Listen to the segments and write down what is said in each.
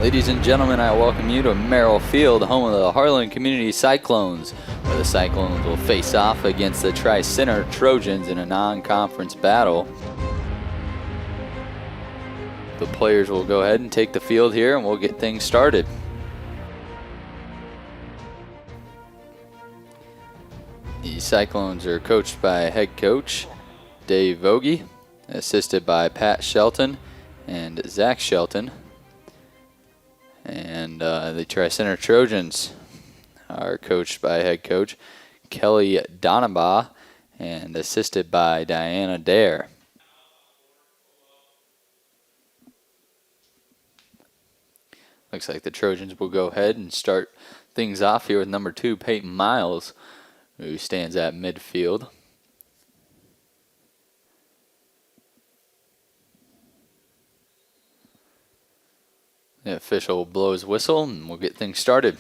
Ladies and gentlemen, I welcome you to Merrill Field, home of the Harlan Community Cyclones, where the Cyclones will face off against the Tri-Center Trojans in a non-conference battle. The players will go ahead and take the field here, and we'll get things started. The Cyclones are coached by head coach Dave Vogie, assisted by Pat Shelton and Zach Shelton. And the Tri-Center Trojans are coached by head coach Kelly Donabaugh and assisted by Diana Dare. Looks like the Trojans will go ahead and start things off here with number 2, Peyton Miles, who stands at midfield. The official blows whistle and we'll get things started.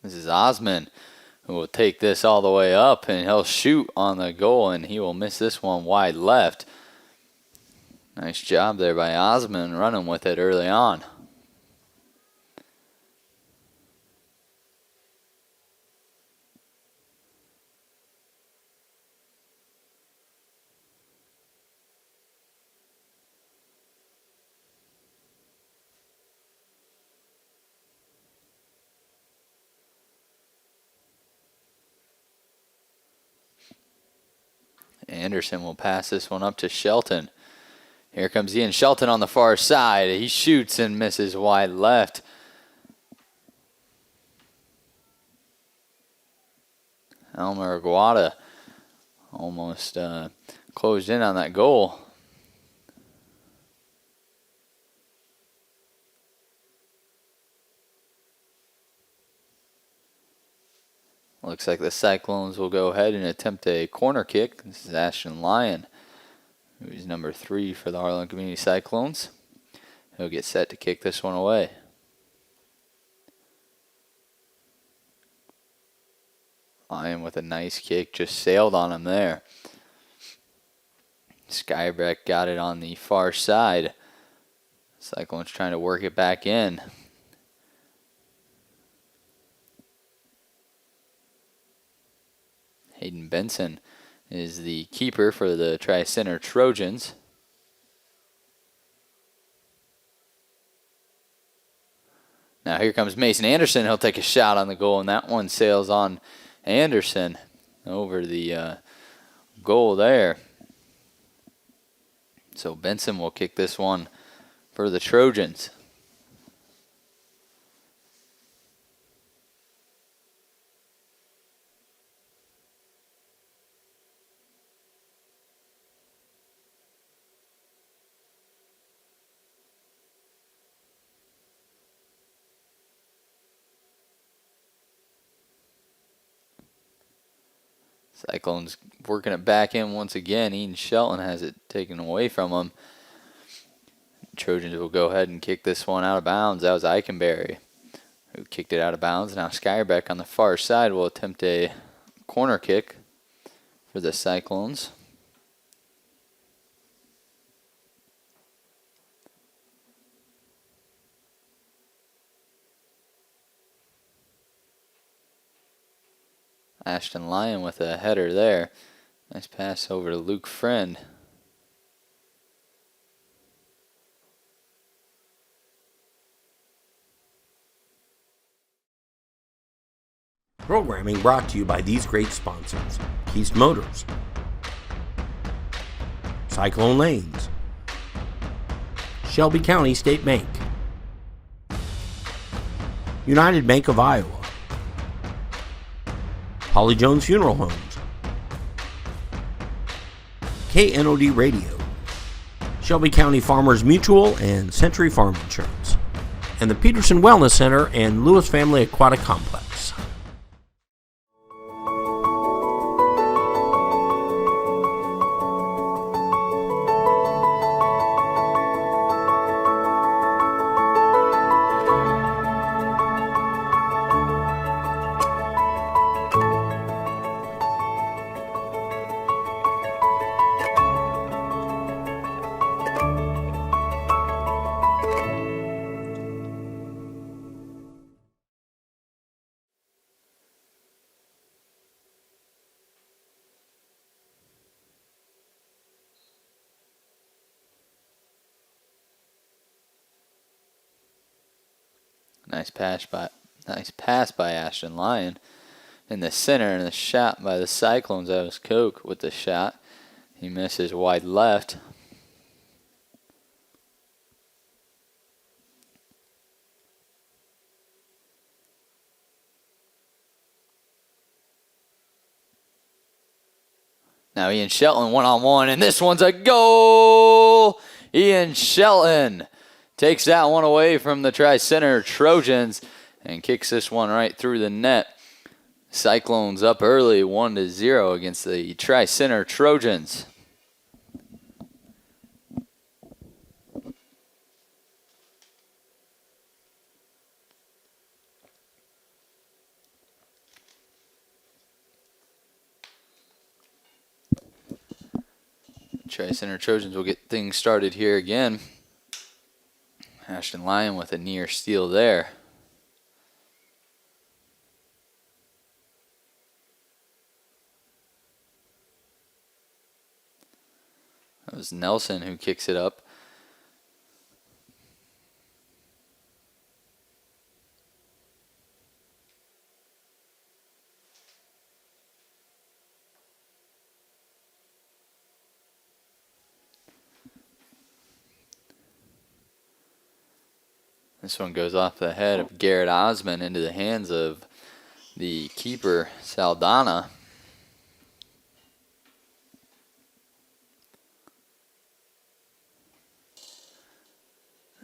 This is Osman, who will take this all the way up, and he'll shoot on the goal, and he will miss this one wide left. Nice job there by Osman running with it early on. Anderson will pass this one up to Shelton. Here comes Ian Shelton on the far side. He shoots and misses wide left. Elmer Aguada almost closed in on that goal. Looks like the Cyclones will go ahead and attempt a corner kick. This is Ashton Lyon, who's number 3 for the Harlan Community Cyclones. He'll get set to kick this one away. Lyon with a nice kick, just sailed on him there. Skybreck got it on the far side. Cyclones trying to work it back in. Hayden Benson is the keeper for the Tri-Center Trojans. Now here comes Mason Anderson. He'll take a shot on the goal, and that one sails on Anderson over the goal there. So Benson will kick this one for the Trojans. Cyclones working it back in once again. Ian Shelton has it taken away from him. Trojans will go ahead and kick this one out of bounds. That was Eichenberry who kicked it out of bounds. Now Skyrbeck on the far side will attempt a corner kick for the Cyclones. Ashton Lyon with a header there. Nice pass over to Luke Friend. Programming brought to you by these great sponsors: Keast Motors, Cyclone Lanes, Shelby County State Bank, United Bank of Iowa, Holly Jones Funeral Homes, KNOD Radio, Shelby County Farmers Mutual and Century Farm Insurance, and the Peterson Wellness Center and Lewis Family Aquatic Complex. Nice pass by Ashton Lyon in the center, and the shot by the Cyclones. That was Koch with the shot. He misses wide left. Now Ian Shelton one-on-one, and this one's a goal! Ian Shelton takes that one away from the Tri-Center Trojans and kicks this one right through the net. Cyclones up early 1-0 against the Tri-Center Trojans. Tri-Center Trojans will get things started here again. Ashton Lyon with a near steal there. That was Nelson who kicks it up. This one goes off the head of Garrett Osmond into the hands of the keeper, Saldana.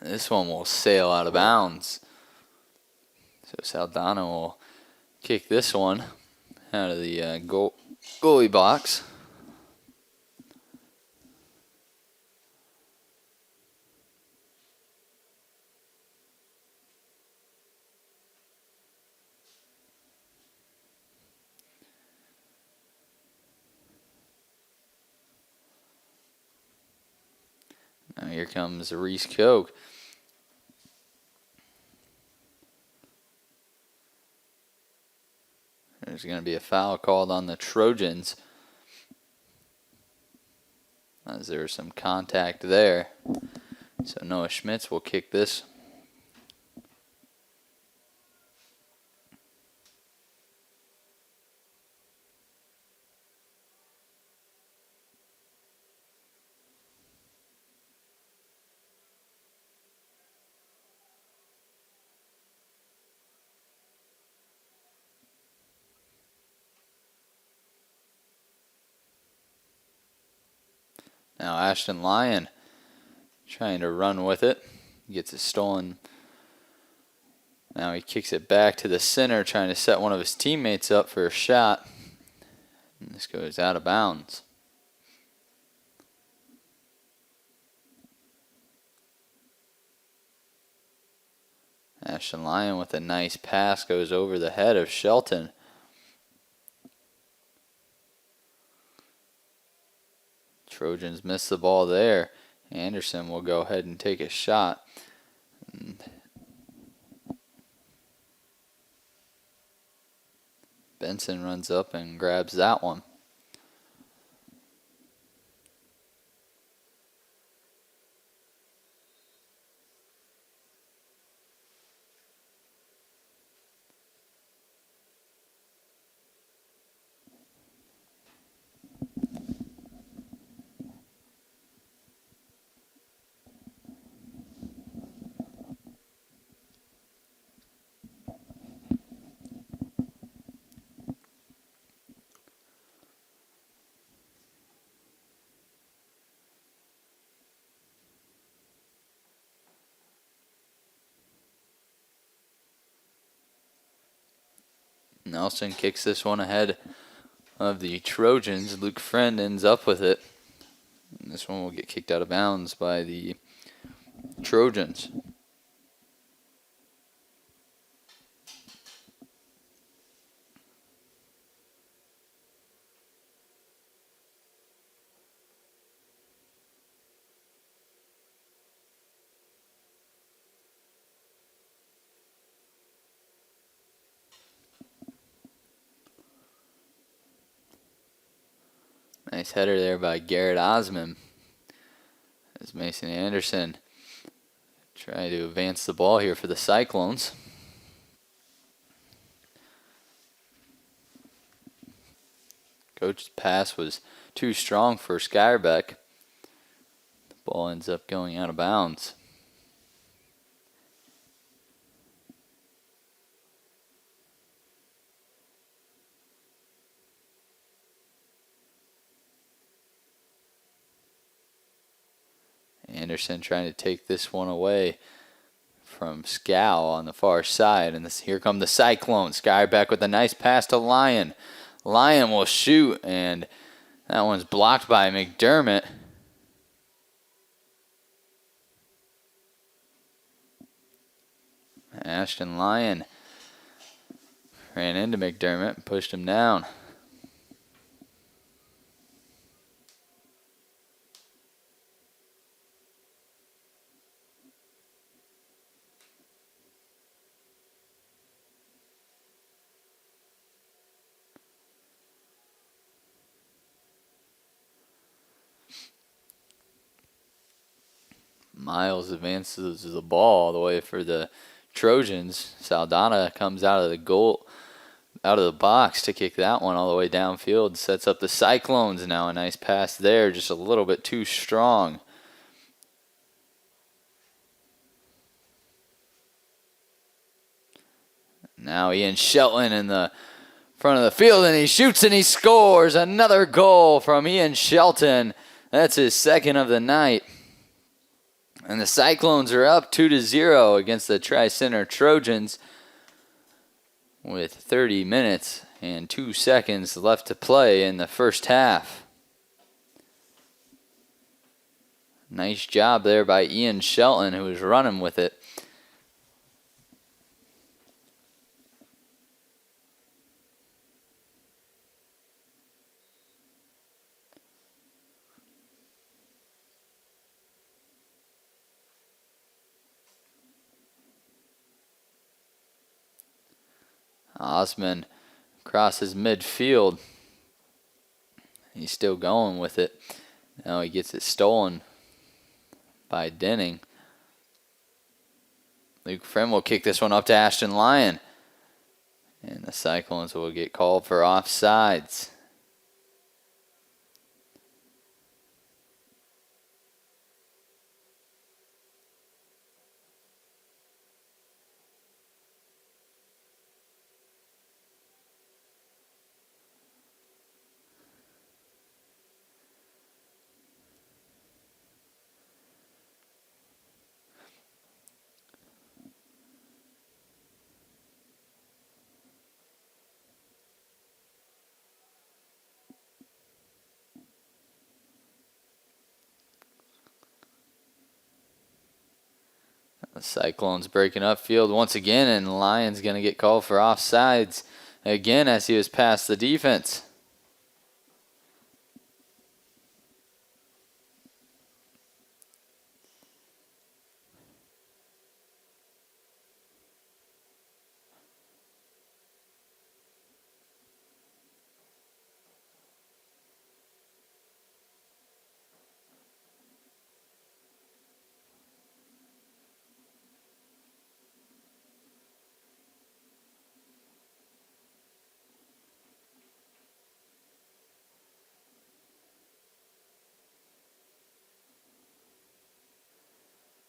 This one will sail out of bounds. So Saldana will kick this one out of the goalie box. Now here comes Reese Koch. There's going to be a foul called on the Trojans, as there was some contact there. So Noah Schmitz will kick this. Now Ashton Lyon trying to run with it. Gets it stolen. Now he kicks it back to the center, trying to set one of his teammates up for a shot. And this goes out of bounds. Ashton Lyon with a nice pass goes over the head of Shelton. Trojans miss the ball there. Anderson will go ahead and take a shot. Benson runs up and grabs that one. Nelson kicks this one ahead of the Trojans. Luke Friend ends up with it. And this one will get kicked out of bounds by the Trojans. Nice header there by Garrett Osmond. As Mason Anderson trying to advance the ball here for the Cyclones. Coach's pass was too strong for Skyrbeck. The ball ends up going out of bounds. Anderson trying to take this one away from Scow on the far side. And here come the Cyclones. Skyrbeck with a nice pass to Lyon. Lyon will shoot, and that one's blocked by McDermott. Ashton Lyon ran into McDermott and pushed him down. Miles advances the ball all the way for the Trojans. Saldana comes out of the box to kick that one all the way downfield. Sets up the Cyclones now. A nice pass there, just a little bit too strong. Now Ian Shelton in the front of the field, and he shoots and he scores. Another goal from Ian Shelton. That's his second of the night. And the Cyclones are up 2-0 against the Tri-Center Trojans with 30 minutes and 2 seconds left to play in the first half. Nice job there by Ian Shelton, who was running with it. Osman crosses midfield. He's still going with it. Now he gets it stolen by Denning. Luke Friend will kick this one up to Ashton Lyon. And the Cyclones will get called for offsides. The Cyclones breaking up field once again, and Lyon's going to get called for offsides again as he was past the defense.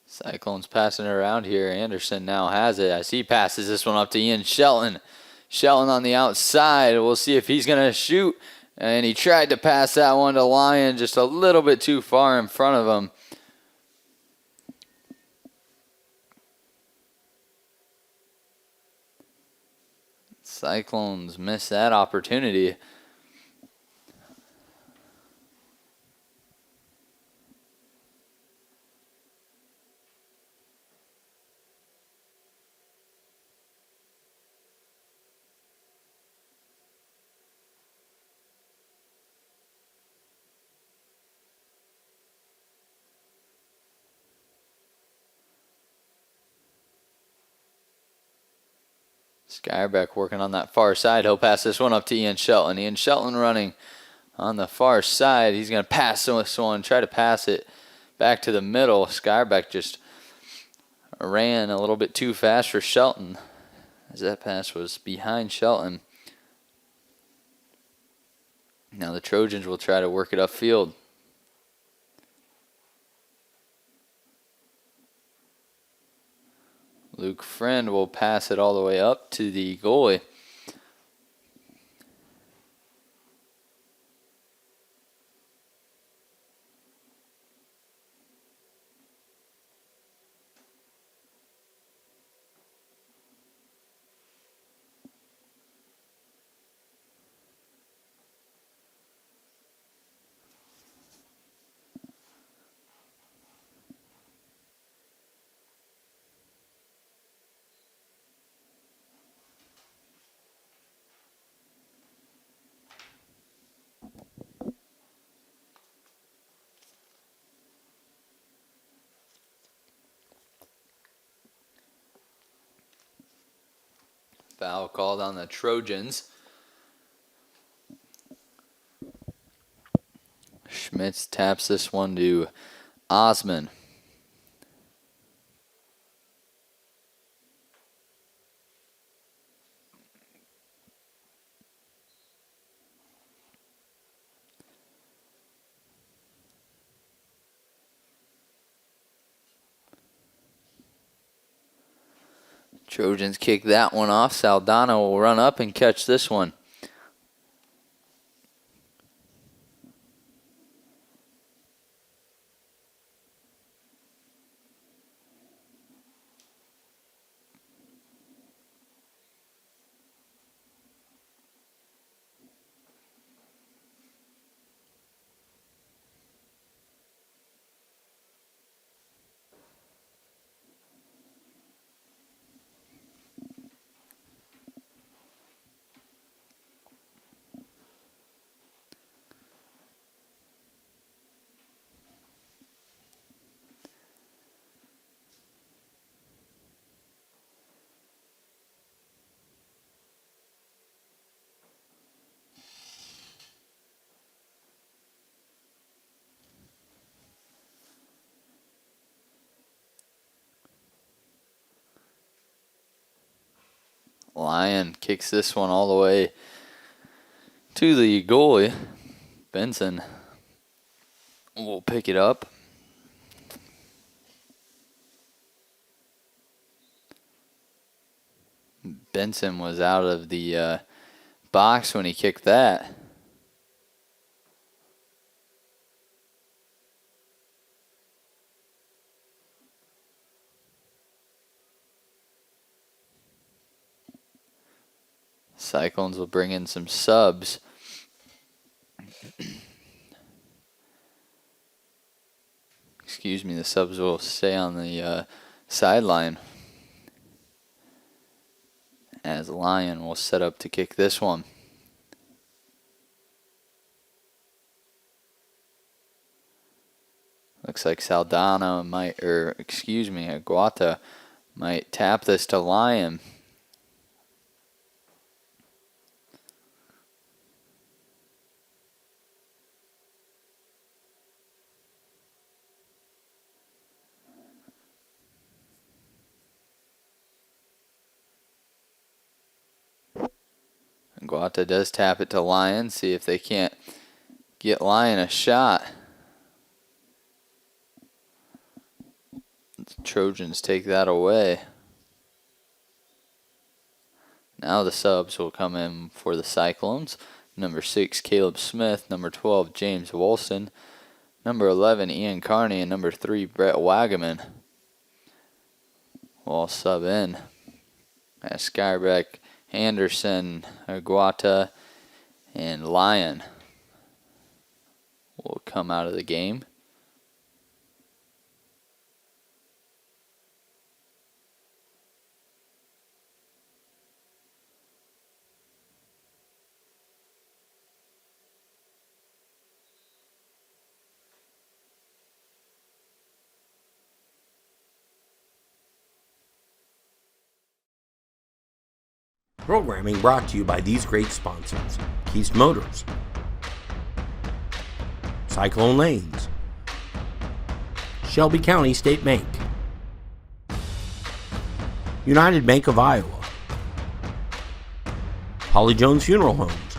Cyclones passing it around here. Anderson now has it as he passes this one up to Ian Shelton. Shelton on the outside. We'll see if he's going to shoot. And he tried to pass that one to Lyon just a little bit too far in front of him. Cyclones missed that opportunity. Skyrbeck working on that far side. He'll pass this one up to Ian Shelton. Ian Shelton running on the far side. He's going to pass this one, try to pass it back to the middle. Skyrbeck just ran a little bit too fast for Shelton as that pass was behind Shelton. Now the Trojans will try to work it upfield. Luke Friend will pass it all the way up to the goalie. Foul called on the Trojans. Schmitz taps this one to Osman. Trojans kick that one off. Saldana will run up and catch this one. Lyon kicks this one all the way to the goalie. Benson will pick it up. Benson was out of the box when he kicked that. Cyclones will bring in some subs. Excuse me, the subs will stay on the sideline as Lyon will set up to kick this one. Looks like Saldana might, or excuse me, Aguata might tap this to Lyon. Guata does tap it to Lyon. See if they can't get Lyon a shot. The Trojans take that away. Now the subs will come in for the Cyclones. Number 6, Caleb Smith. Number 12, James Wolston. Number 11, Ian Carney. And number 3, Brett Wagaman will all sub in. As Skybeck, Anderson, Aguata, and Lyon will come out of the game. Programming brought to you by these great sponsors: Keith Motors, Cyclone Lanes, Shelby County State Bank, United Bank of Iowa, Holly Jones Funeral Homes,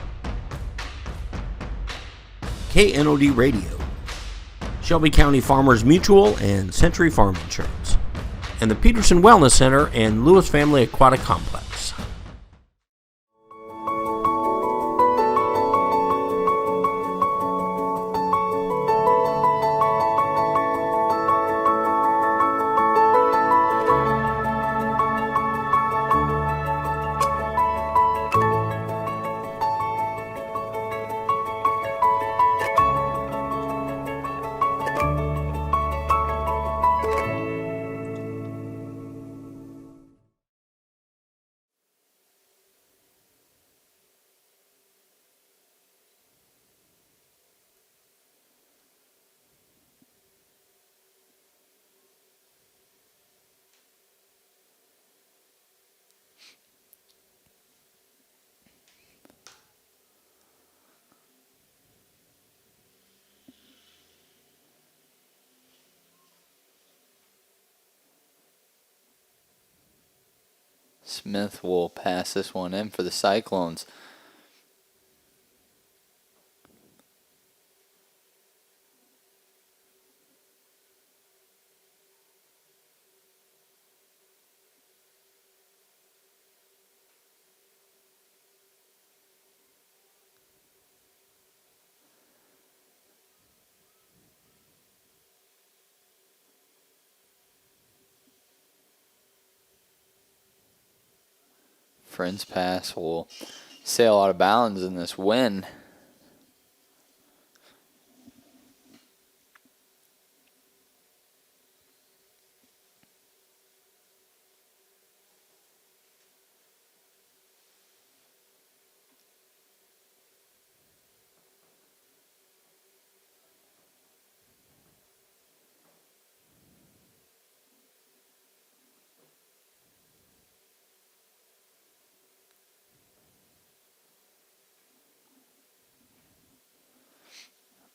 KNOD Radio, Shelby County Farmers Mutual and Century Farm Insurance, and the Peterson Wellness Center and Lewis Family Aquatic Complex. Smith will pass this one in for the Cyclones. Friend's pass will sail out of bounds in this wind.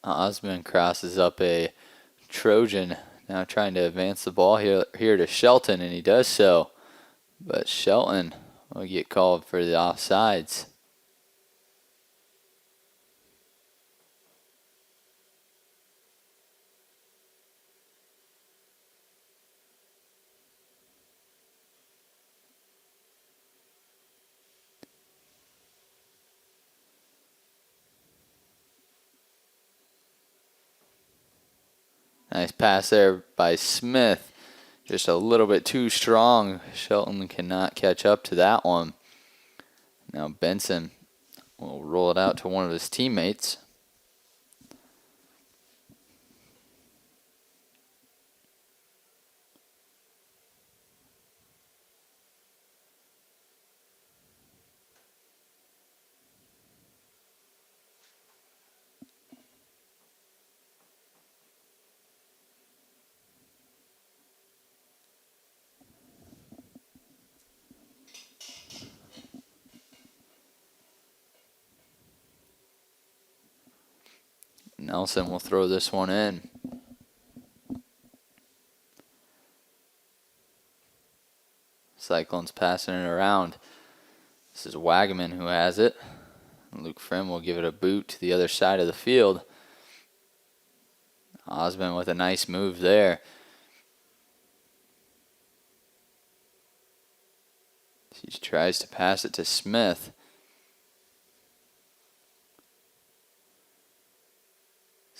Osmond crosses up a Trojan, now trying to advance the ball here to Shelton, and he does so. But Shelton will get called for the offsides. Nice pass there by Smith. Just a little bit too strong. Shelton cannot catch up to that one. Now Benson will roll it out to one of his teammates. Nelson will throw this one in. Cyclones passing it around. This is Wagaman who has it. Luke Frimm will give it a boot to the other side of the field. Osmond with a nice move there. He tries to pass it to Smith.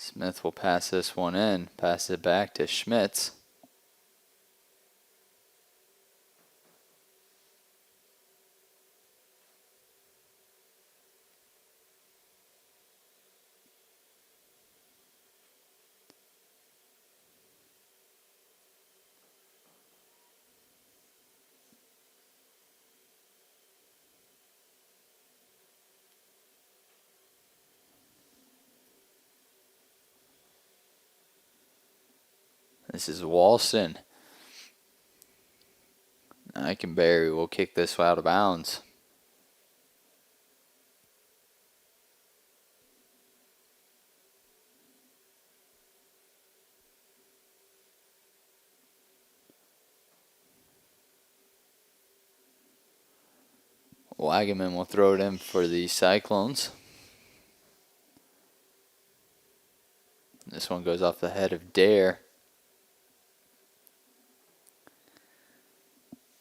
Smith will pass this one in, pass it back to Schmitz. This is Walston. Eikenberry will kick this out of bounds. Wagaman will throw it in for the Cyclones. This one goes off the head of Dare.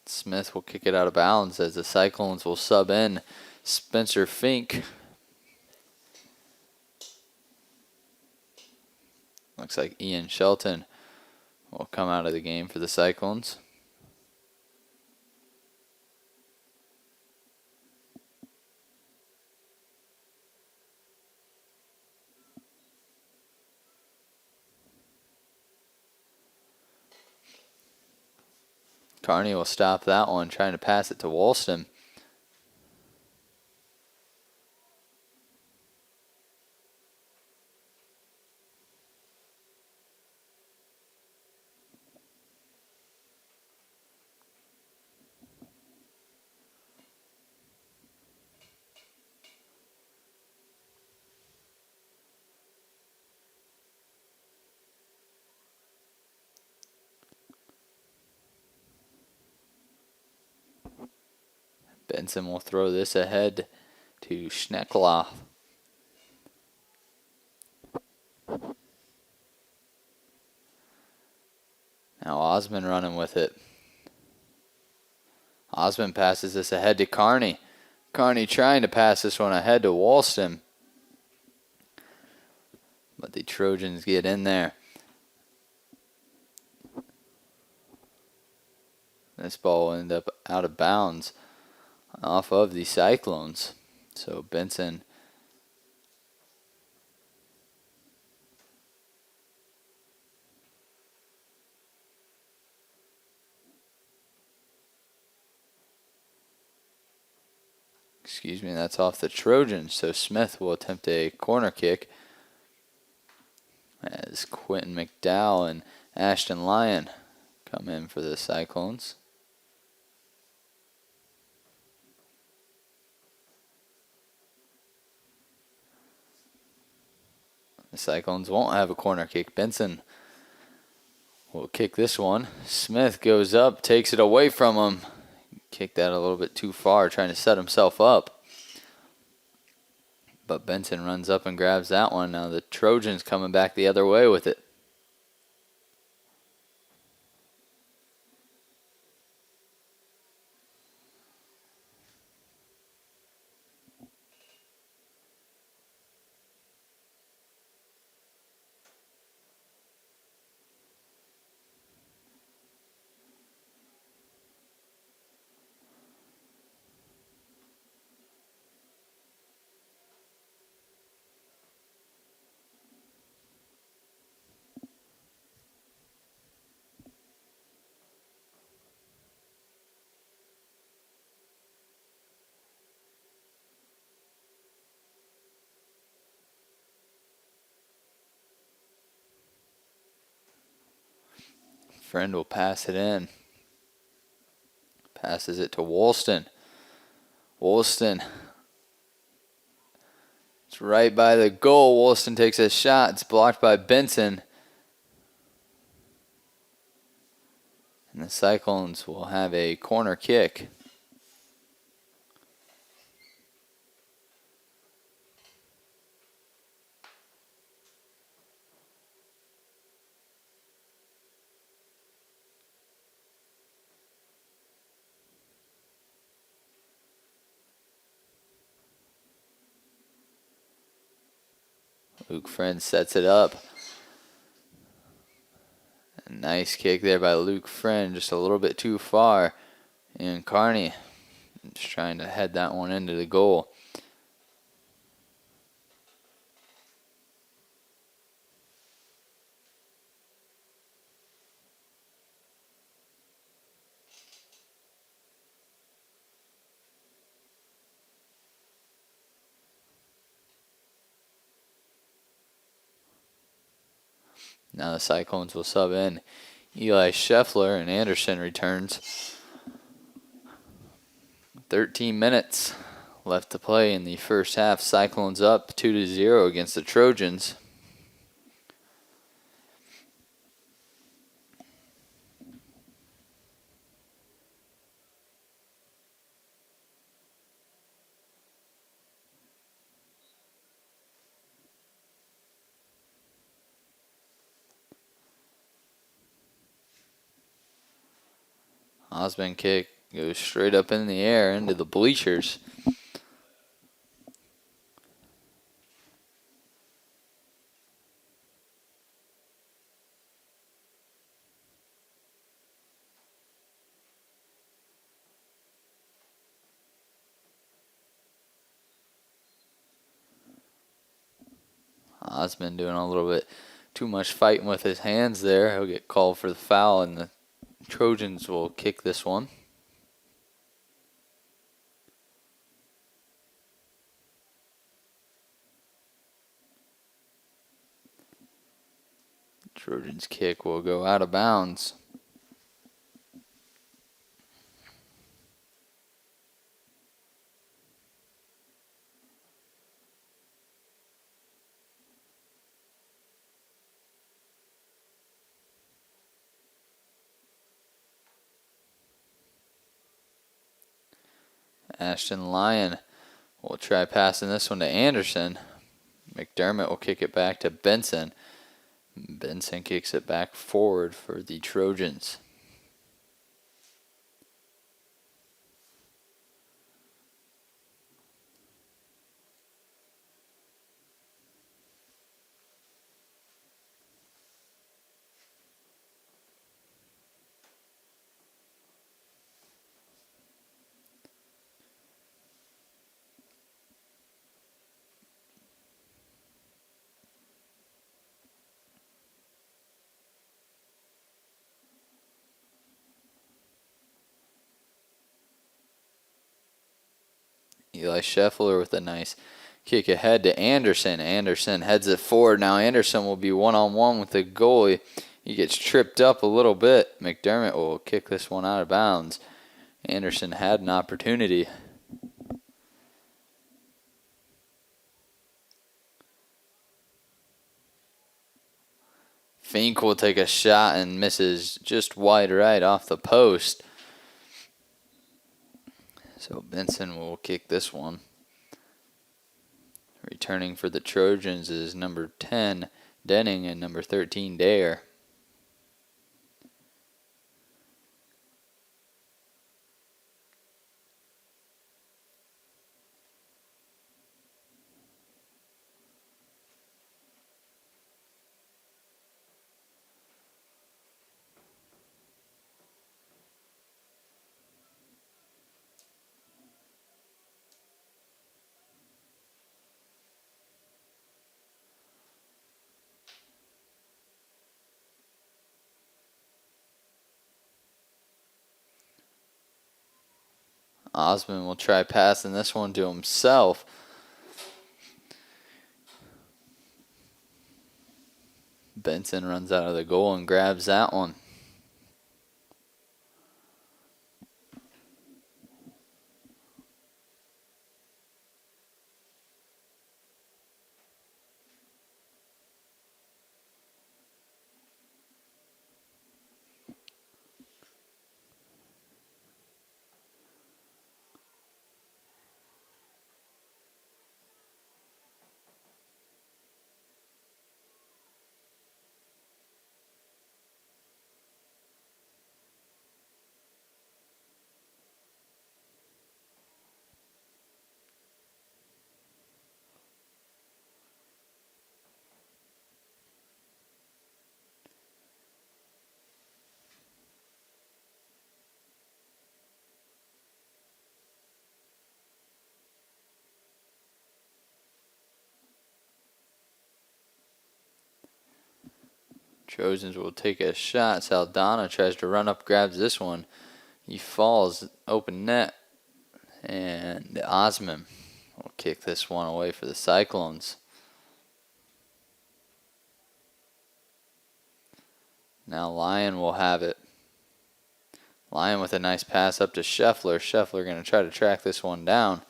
Smith will kick it out of bounds as the Cyclones will sub in Spencer Fink. Looks like Ian Shelton will come out of the game for the Cyclones. Carney will stop that one, trying to pass it to Walston. Benson will throw this ahead to Schneckloff. Now Osmond running with it. Osmond passes this ahead to Carney. Carney trying to pass this one ahead to Walston. But the Trojans get in there. This ball will end up out of bounds off of the Cyclones. So Benson that's off the Trojans. So Smith will attempt a corner kick as Quentin McDowell and Ashton Lyon come in for the Cyclones. The Cyclones won't have a corner kick. Benson will kick this one. Smith goes up, takes it away from him. Kicked that a little bit too far, trying to set himself up. But Benson runs up and grabs that one. Now the Trojans coming back the other way with it. Friend will pass it in. Passes it to Walston. Walston. It's right by the goal. Walston takes a shot. It's blocked by Benson. And the Cyclones will have a corner kick. Luke Friend sets it up. A nice kick there by Luke Friend, just a little bit too far. And Carney just trying to head that one into the goal. Now the Cyclones will sub in Eli Scheffler, and Anderson returns. 13 minutes left to play in the first half. Cyclones up 2-0 against the Trojans. Osmond kick goes straight up in the air into the bleachers. Osmond doing a little bit too much fighting with his hands there. He'll get called for the foul, and the Trojans will kick this one. Trojans kick will go out of bounds. Ashton Lyon will try passing this one to Anderson. McDermott will kick it back to Benson. Benson kicks it back forward for the Trojans. Eli Scheffler with a nice kick ahead to Anderson. Anderson heads it forward. Now Anderson will be one-on-one with the goalie. He gets tripped up a little bit. McDermott will kick this one out of bounds. Anderson had an opportunity. Fink will take a shot and misses just wide right off the post. So Benson will kick this one. Returning for the Trojans is number 10, Denning, and number 13, Dare. Osmond will try passing this one to himself. Benson runs out of the goal and grabs that one. Trojans will take a shot. Saldana tries to run up, grabs this one. He falls, open net. And Osmond will kick this one away for the Cyclones. Now Lyon will have it. Lyon with a nice pass up to Scheffler. Scheffler going to try to track this one down.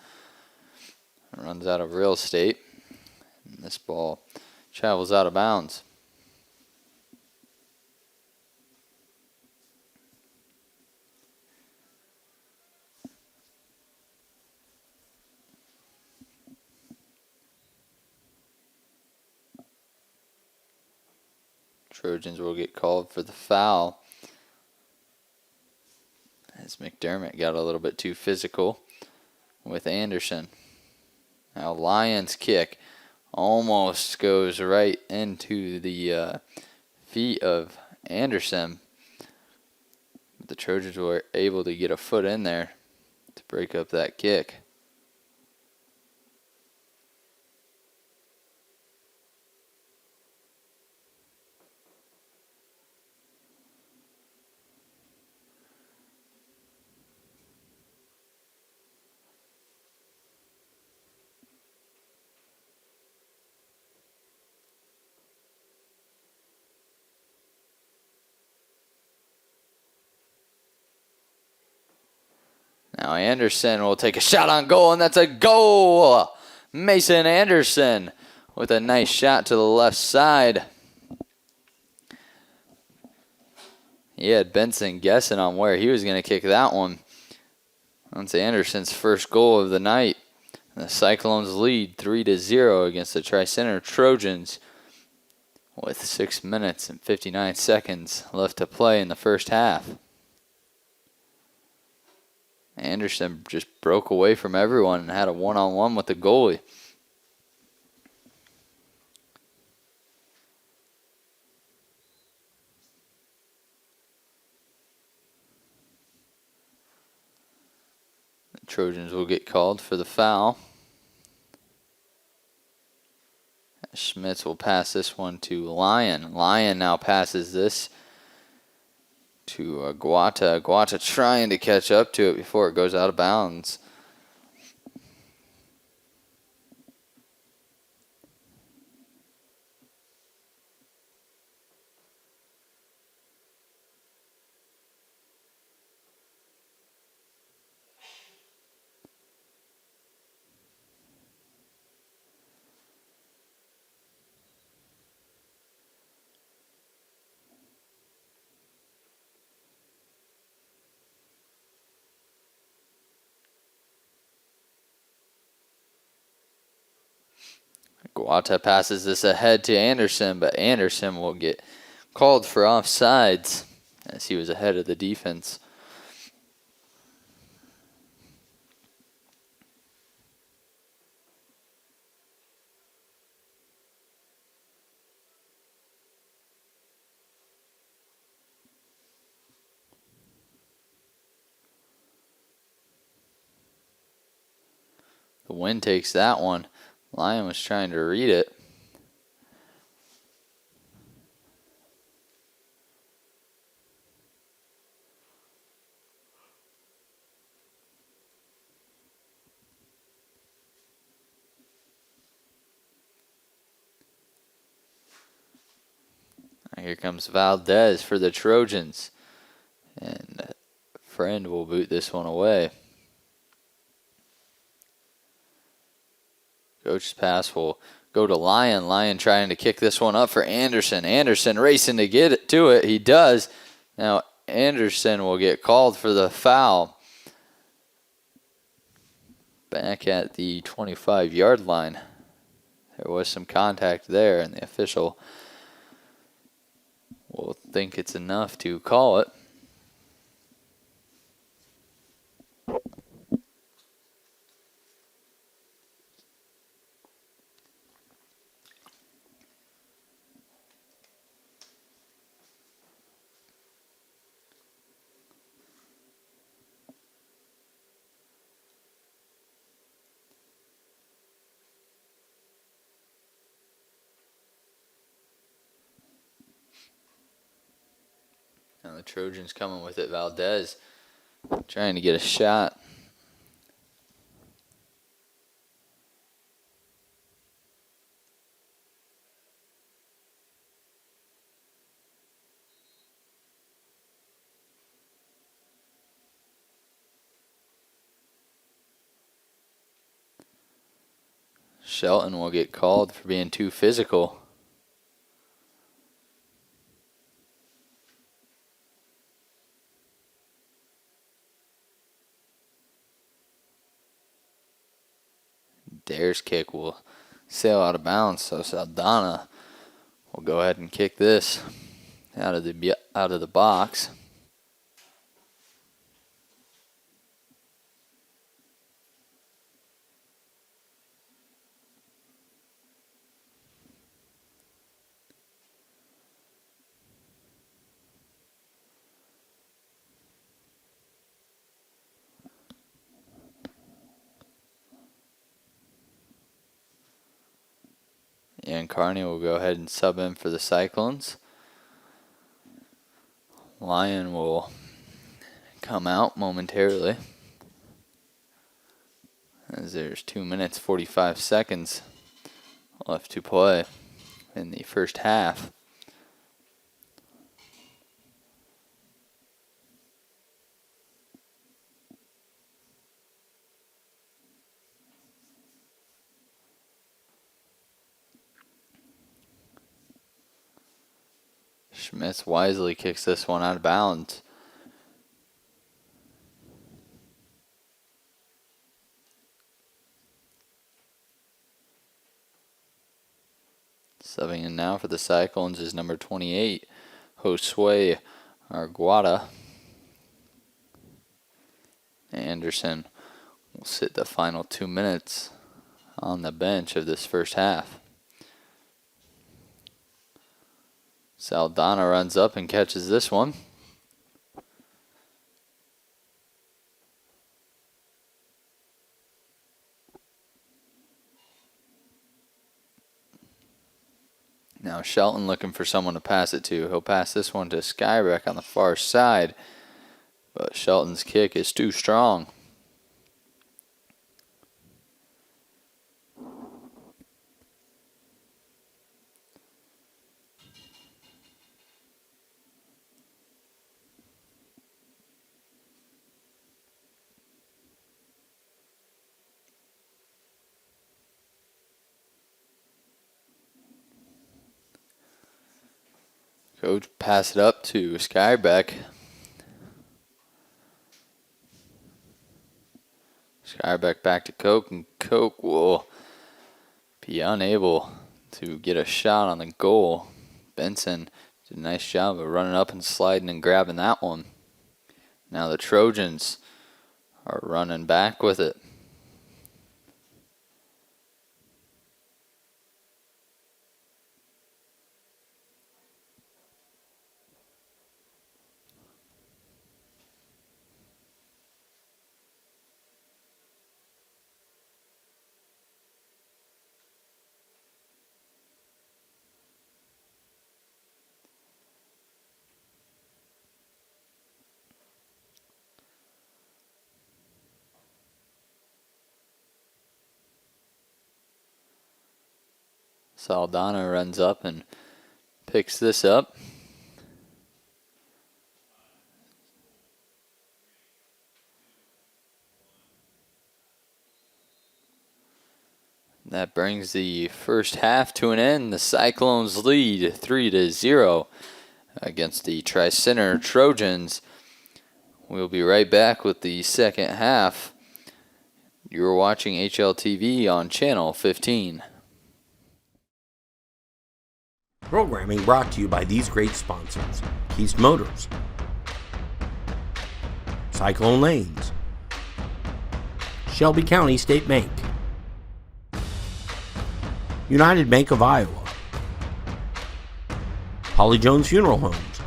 Runs out of real estate. And this ball travels out of bounds. Trojans will get called for the foul. as McDermott got a little bit too physical with Anderson. Now Lyons' kick almost goes right into the feet of Anderson. But the Trojans were able to get a foot in there to break up that kick. Now Anderson will take a shot on goal, and that's a goal! Mason Anderson with a nice shot to the left side. He had Benson guessing on where he was going to kick that one. That's Anderson's first goal of the night. The Cyclones lead 3-0 against the Tri-Center Trojans with 6 minutes and 59 seconds left to play in the first half. Anderson just broke away from everyone and had a one-on-one with the goalie. The Trojans will get called for the foul. Schmitz will pass this one to Lyon. Lyon now passes this to Guata. Guata trying to catch up to it before it goes out of bounds. Guata passes this ahead to Anderson, but Anderson will get called for offsides as he was ahead of the defense. The wind takes that one. Lyon was trying to read it. Here comes Valdez for the Trojans. And Friend will boot this one away. Coach's pass will go to Lyon. Lyon trying to kick this one up for Anderson. Anderson racing to get it to it. He does. Now Anderson will get called for the foul. Back at the 25-yard line. There was some contact there, and the official will think it's enough to call it. Now the Trojans coming with it. Valdez trying to get a shot. Shelton will get called for being too physical. Dare's kick will sail out of bounds, so Saldana will go ahead and kick this out of the box. and Carney will go ahead and sub in for the Cyclones. Lion will come out momentarily, as there's 2 minutes 45 seconds left to play in the first half. Schmitz wisely kicks this one out of bounds. Subbing in now for the Cyclones is number 28, Josue Arguada. Anderson will sit the final 2 minutes on the bench of this first half. Saldana runs up and catches this one. Now Shelton looking for someone to pass it to. He'll pass this one to Skyreck on the far side, but Shelton's kick is too strong. Coach pass it up to Skybeck. Skybeck back to Coke, and Coke will be unable to get a shot on the goal. Benson did a nice job of running up and sliding and grabbing that one. Now the Trojans are running back with it. Saldana runs up and picks this up. That brings the first half to an end. The Cyclones lead 3-0 against the Tri-Center Trojans. We'll be right back with the second half. You're watching HLTV on Channel 15. Programming brought to you by these great sponsors: Keast Motors, Cyclone Lanes, Shelby County State Bank, United Bank of Iowa, Holly Jones Funeral Homes,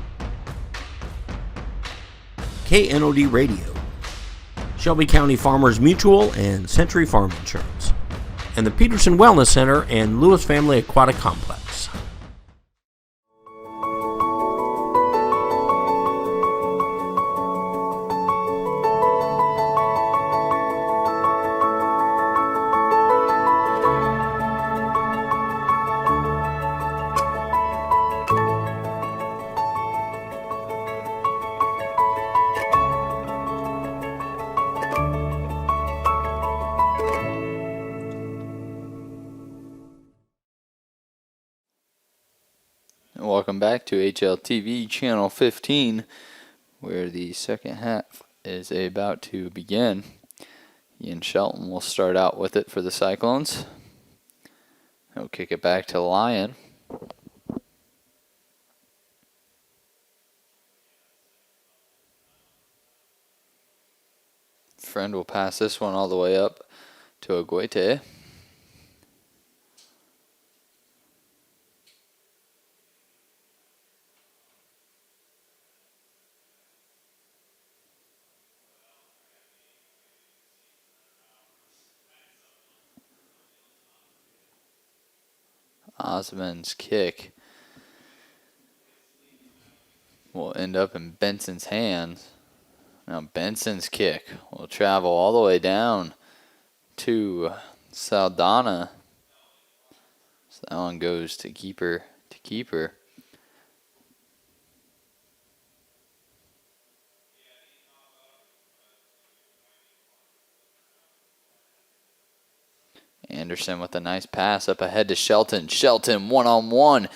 KNOD Radio, Shelby County Farmers Mutual and Century Farm Insurance, and the Peterson Wellness Center and Lewis Family Aquatic Complex. Welcome back to HLTV Channel 15, where the second half is about to begin. Ian Shelton will start out with it for the Cyclones. He'll kick it back to Lyon. Friend will pass this one all the way up to Aguete. Osmond's kick will end up in Benson's hands. Now Benson's kick will travel all the way down to Saldana. So that one goes to keeper. Anderson with a nice pass up ahead to Shelton. Shelton one-on-one.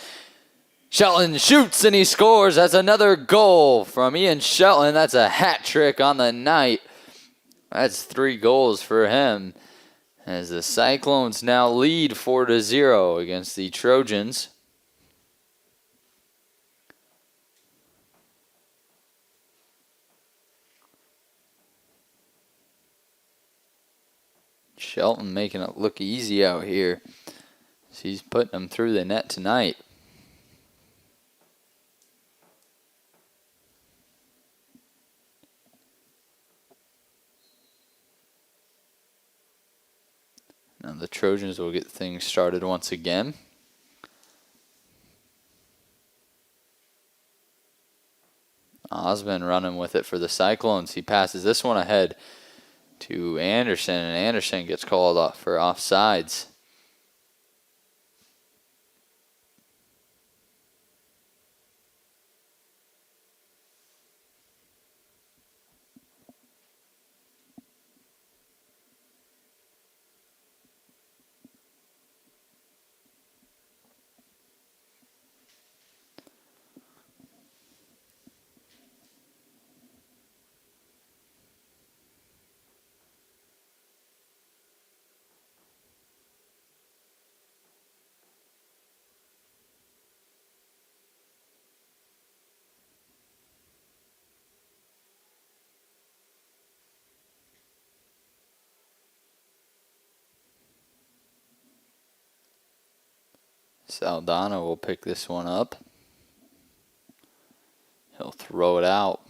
Shelton shoots and he scores. That's another goal from Ian Shelton. That's a hat trick on the night. That's 3 goals for him, as the Cyclones now lead 4-0 against the Trojans. Shelton making it look easy out here. She's putting them through the net tonight. Now the Trojans will get things started once again. Osmond running with it for the Cyclones. He passes this one ahead to Anderson, and Anderson gets called off for offsides. Saldana will pick this one up. He'll throw it out.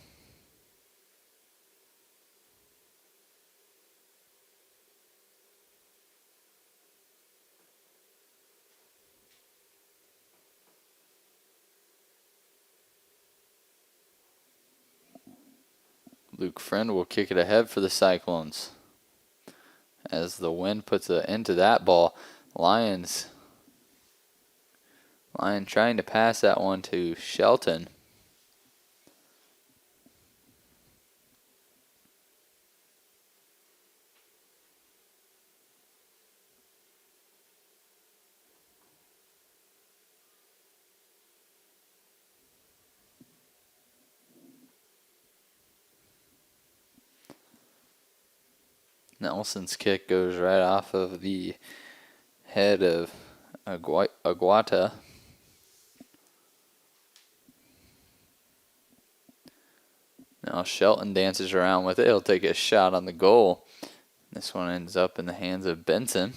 Luke Friend will kick it ahead for the Cyclones. As the wind puts an end to that ball, Lion trying to pass that one to Shelton. Nelson's kick goes right off of the head of Aguata. Now Shelton dances around with it. He'll take a shot on the goal. This one ends up in the hands of Benson.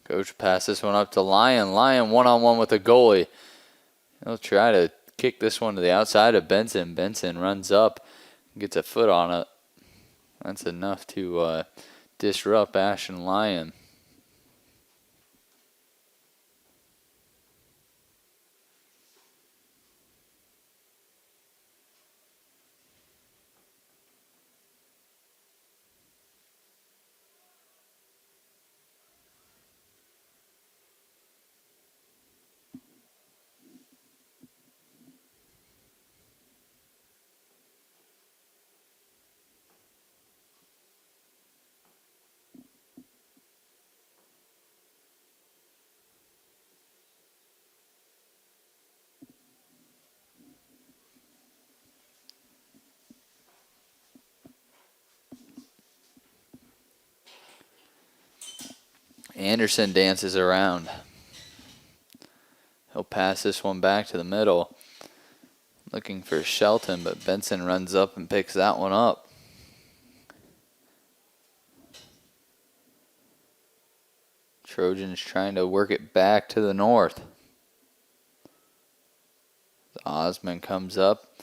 Coach passes this one up to Lyon. Lyon one-on-one with the goalie. He'll try to kick this one to the outside of Benson. Benson runs up, gets a foot on it. That's enough to disrupt Ashton Lyon. Anderson dances around. He'll pass this one back to the middle. Looking for Shelton, but Benson runs up and picks that one up. Trojans trying to work it back to the north. Osmond comes up.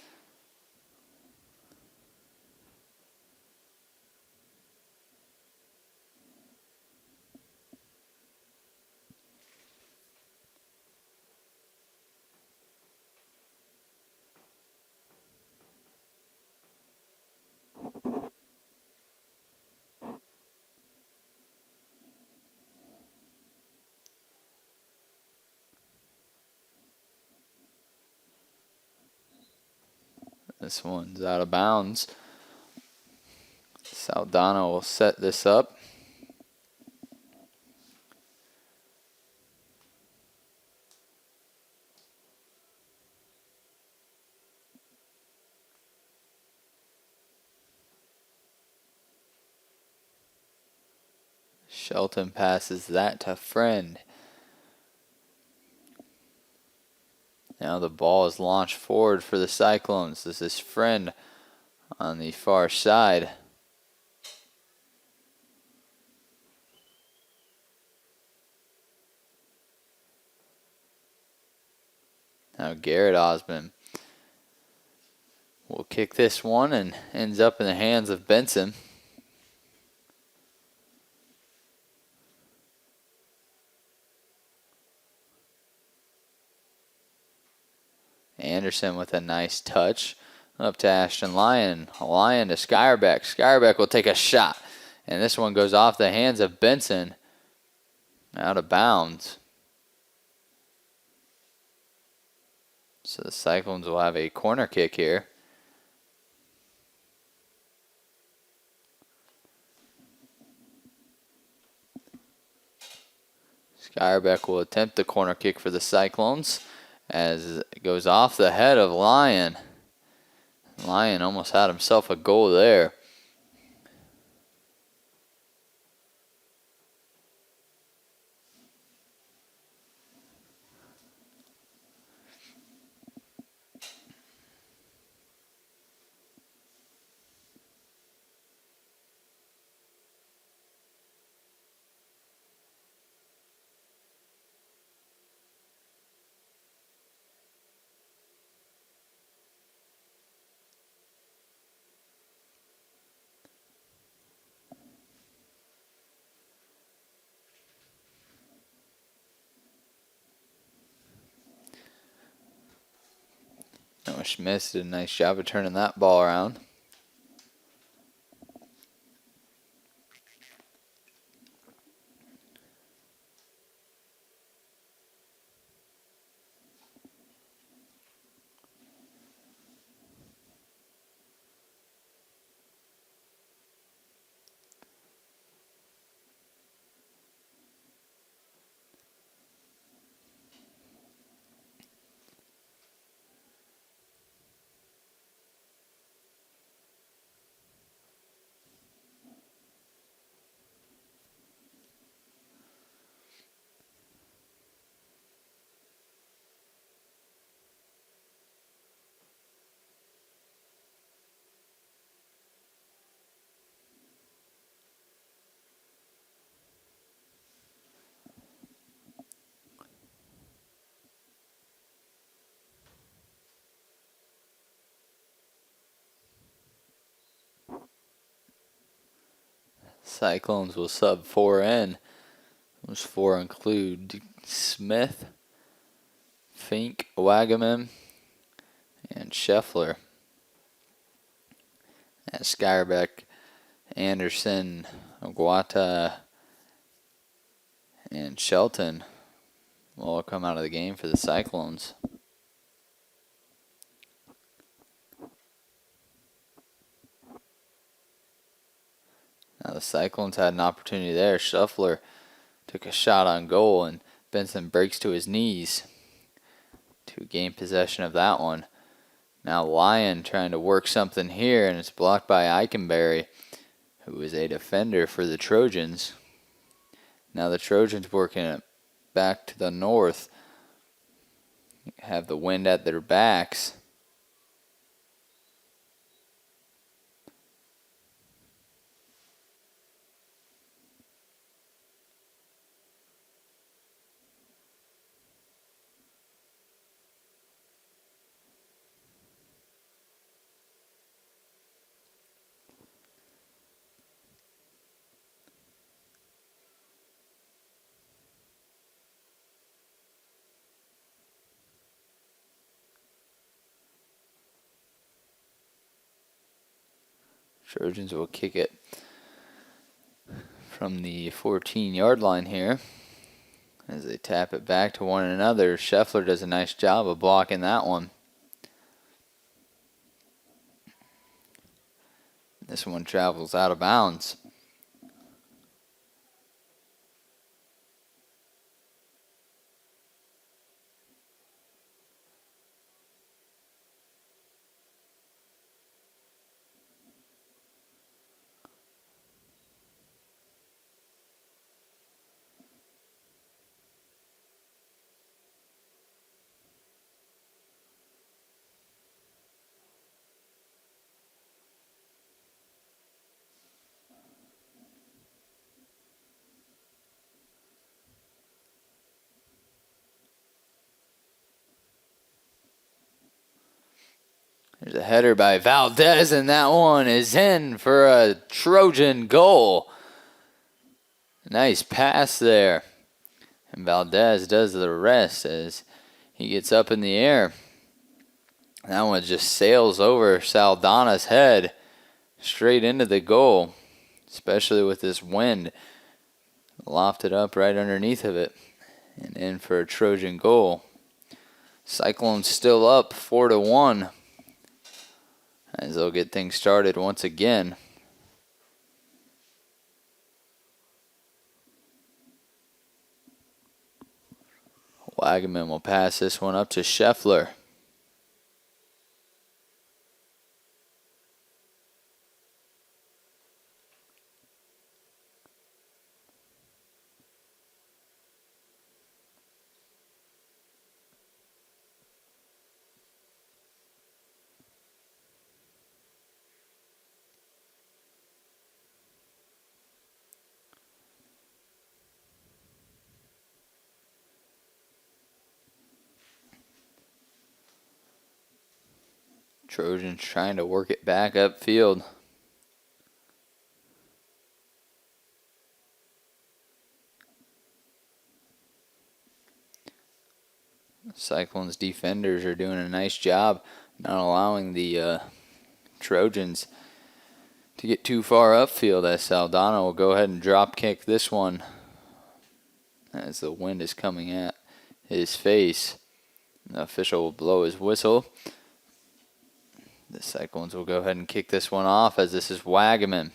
This one's out of bounds. Saldana will set this up. Shelton passes that to Friend. Now the ball is launched forward for the Cyclones. This is Friend on the far side. Now Garrett Osmond will kick this one and ends up in the hands of Benson. Anderson with a nice touch up to Ashton Lyon. Lyon to Skyrbeck. Skyrbeck will take a shot. And this one goes off the hands of Benson. Out of bounds. So the Cyclones will have a corner kick here. Skyrbeck will attempt the corner kick for the Cyclones as it goes off the head of Lyon. Lyon almost had himself a goal there. Noah Schmitz did a nice job of turning that ball around. Cyclones will sub 4 in. Those 4 include Smith, Fink, Wagaman, and Scheffler. And Skyrbeck, Anderson, Aguata, and Shelton will all come out of the game for the Cyclones. Now the Cyclones had an opportunity there. Scheffler took a shot on goal and Benson breaks to his knees to gain possession of that one. Now Lyon trying to work something here and it's blocked by Eikenberry, who is a defender for the Trojans. Now the Trojans working it back to the north. Have the wind at their backs. Trojans will kick it from the 14-yard line here as they tap it back to one another. Scheffler does a nice job of blocking that one. This one travels out of bounds. There's a header by Valdez, and that one is in for a Trojan goal. Nice pass there. And Valdez does the rest as he gets up in the air. That one just sails over Saldana's head straight into the goal, especially with this wind. Lofted up right underneath of it and in for a Trojan goal. Cyclone's still up 4-1 as they'll get things started once again. Wagaman will pass this one up to Scheffler. Trojans trying to work it back upfield. Cyclone's defenders are doing a nice job not allowing the Trojans to get too far upfield, as Saldana will go ahead and drop kick this one as the wind is coming at his face. The official will blow his whistle. The Cyclones will go ahead and kick this one off as this is Wagaman.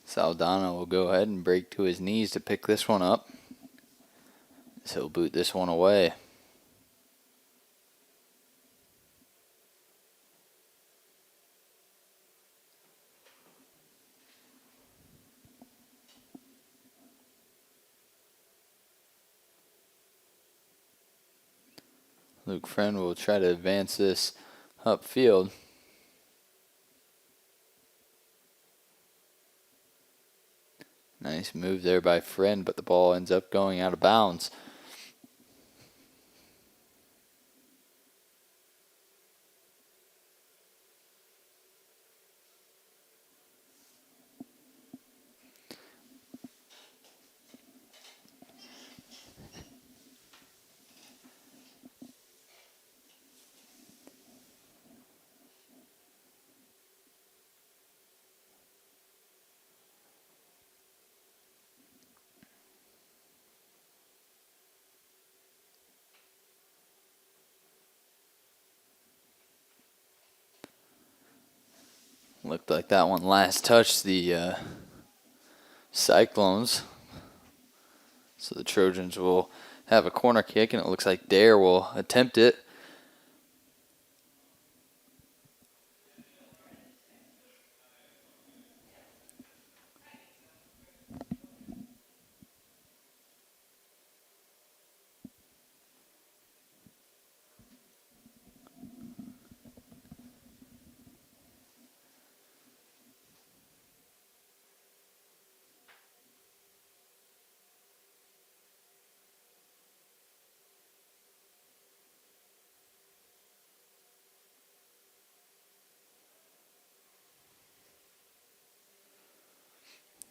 Saldana will go ahead and break to his knees to pick this one up. So he'll boot this one away. Luke Friend will try to advance this upfield. Nice move there by Friend, but the ball ends up going out of bounds. Looked like that one last touched the Cyclones. So the Trojans will have a corner kick, and it looks like Dare will attempt it.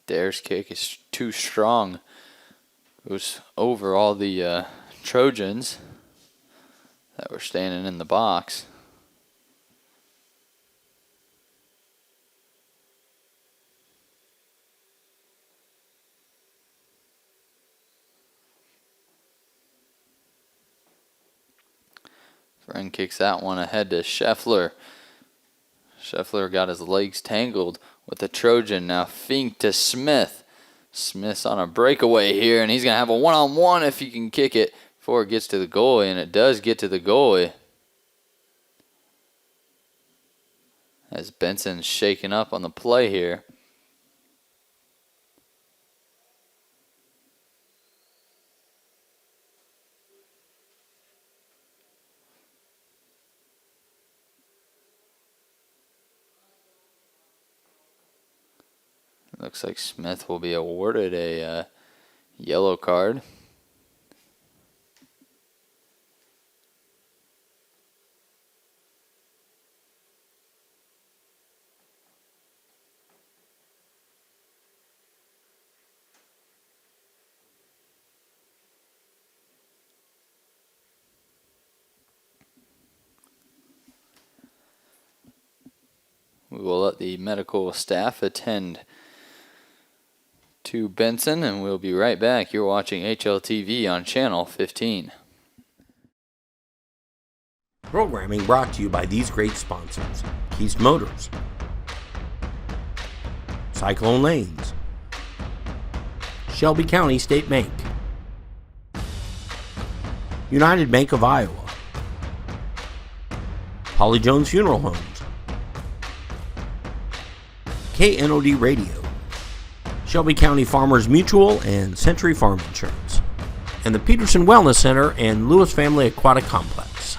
Dare's kick is too strong. Goes over all the Trojans that were standing in the box. Friend kicks that one ahead to Scheffler. Scheffler got his legs tangled with the Trojan. Now Fink to Smith. Smith's on a breakaway here, and he's going to have a one-on-one if he can kick it before it gets to the goalie, and it does get to the goalie. As Benson's shaking up on the play here. Looks like Smith will be awarded a yellow card. We will let the medical staff attend to Benson, and we'll be right back. You're watching HLTV on Channel 15. Programming brought to you by these great sponsors: Keith Motors, Cyclone Lanes, Shelby County State Bank, United Bank of Iowa, Holly Jones Funeral Homes, KNOD Radio, Shelby County Farmers Mutual and Century Farm Insurance, and the Peterson Wellness Center and Lewis Family Aquatic Complex.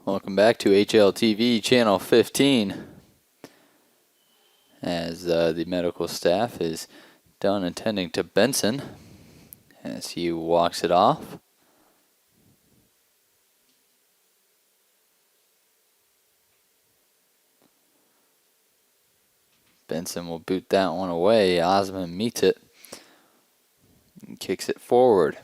Welcome back to HLTV Channel 15. As the medical staff is done attending to Benson as he walks it off. Benson will boot that one away. Osmond meets it and kicks it forward.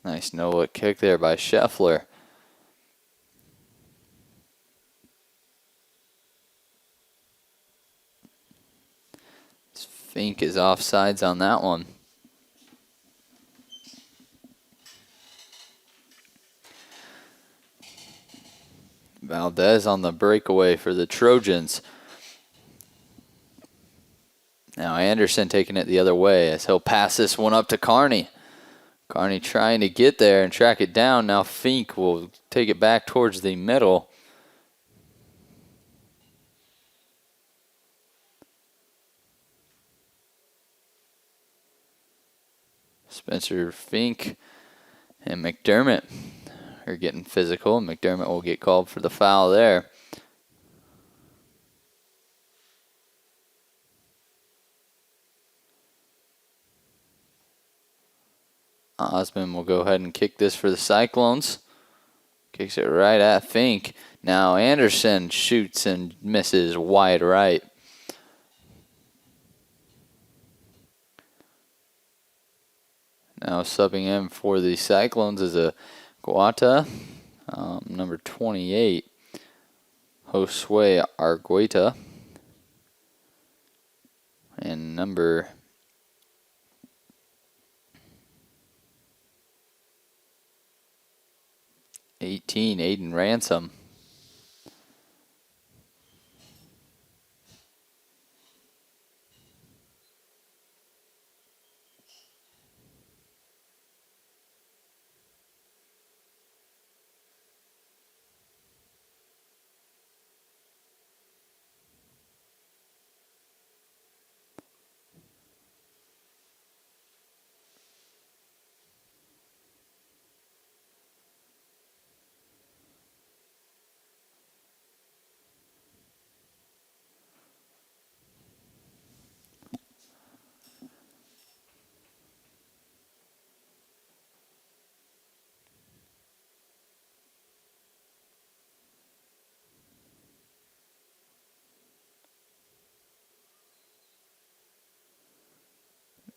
Nice no-look kick there by Scheffler. Fink is offsides on that one. Valdez on the breakaway for the Trojans. Now Anderson taking it the other way as he'll pass this one up to Carney. Carney trying to get there and track it down. Now Fink will take it back towards the middle. Spencer Fink and McDermott are getting physical. McDermott will get called for the foul there. Osmond will go ahead and kick this for the Cyclones. Kicks it right at Fink. Now Anderson shoots and misses wide right. Now subbing in for the Cyclones is a Guata, number 28, Josue Argueta, and number 18, Aiden Ransom.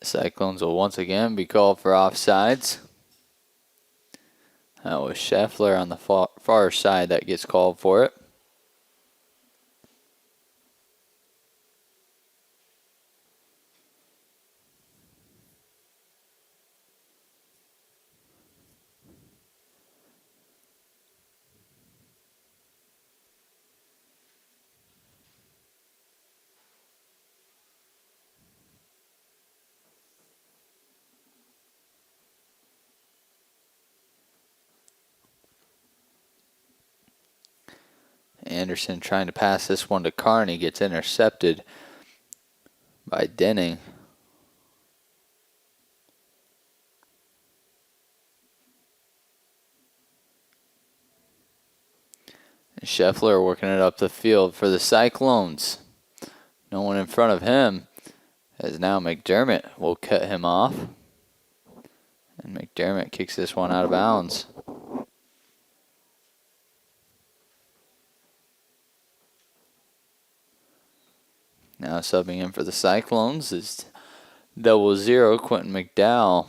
Cyclones will once again be called for offsides. That was Scheffler on the far side that gets called for it. Anderson trying to pass this one to Carney, gets intercepted by Denning. And Scheffler working it up the field for the Cyclones. No one in front of him, as now McDermott will cut him off. And McDermott kicks this one out of bounds. Now subbing in for the Cyclones is 00 Quentin McDowell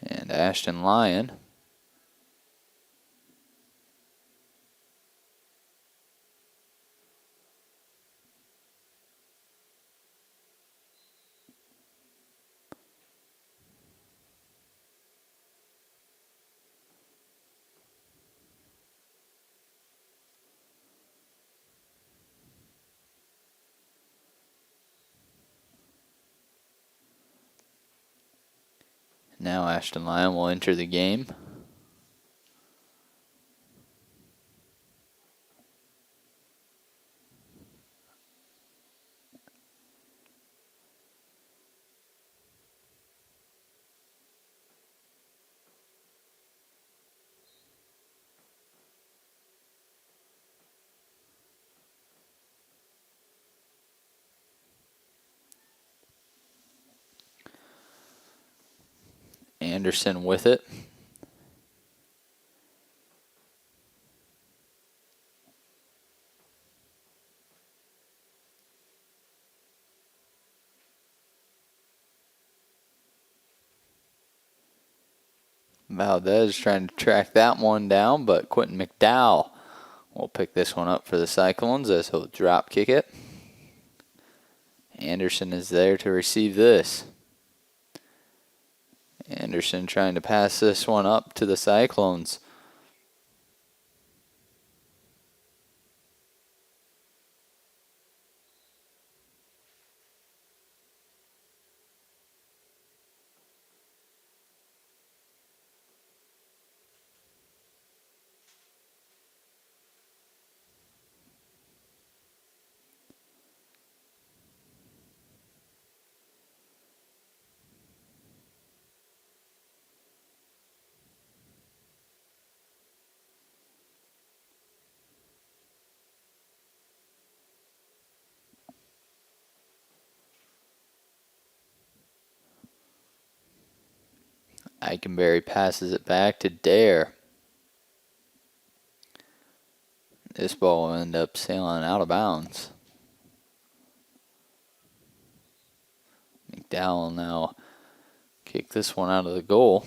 and Ashton Lyon. Now Ashton Lyon will enter the game. Anderson with it. Valdez trying to track that one down, but Quentin McDowell will pick this one up for the Cyclones as he'll drop kick it. Anderson is there to receive this. Anderson trying to pass this one up to the Cyclones. Eikenberry passes it back to Dare. This ball will end up sailing out of bounds. McDowell now kick this one out of the goal.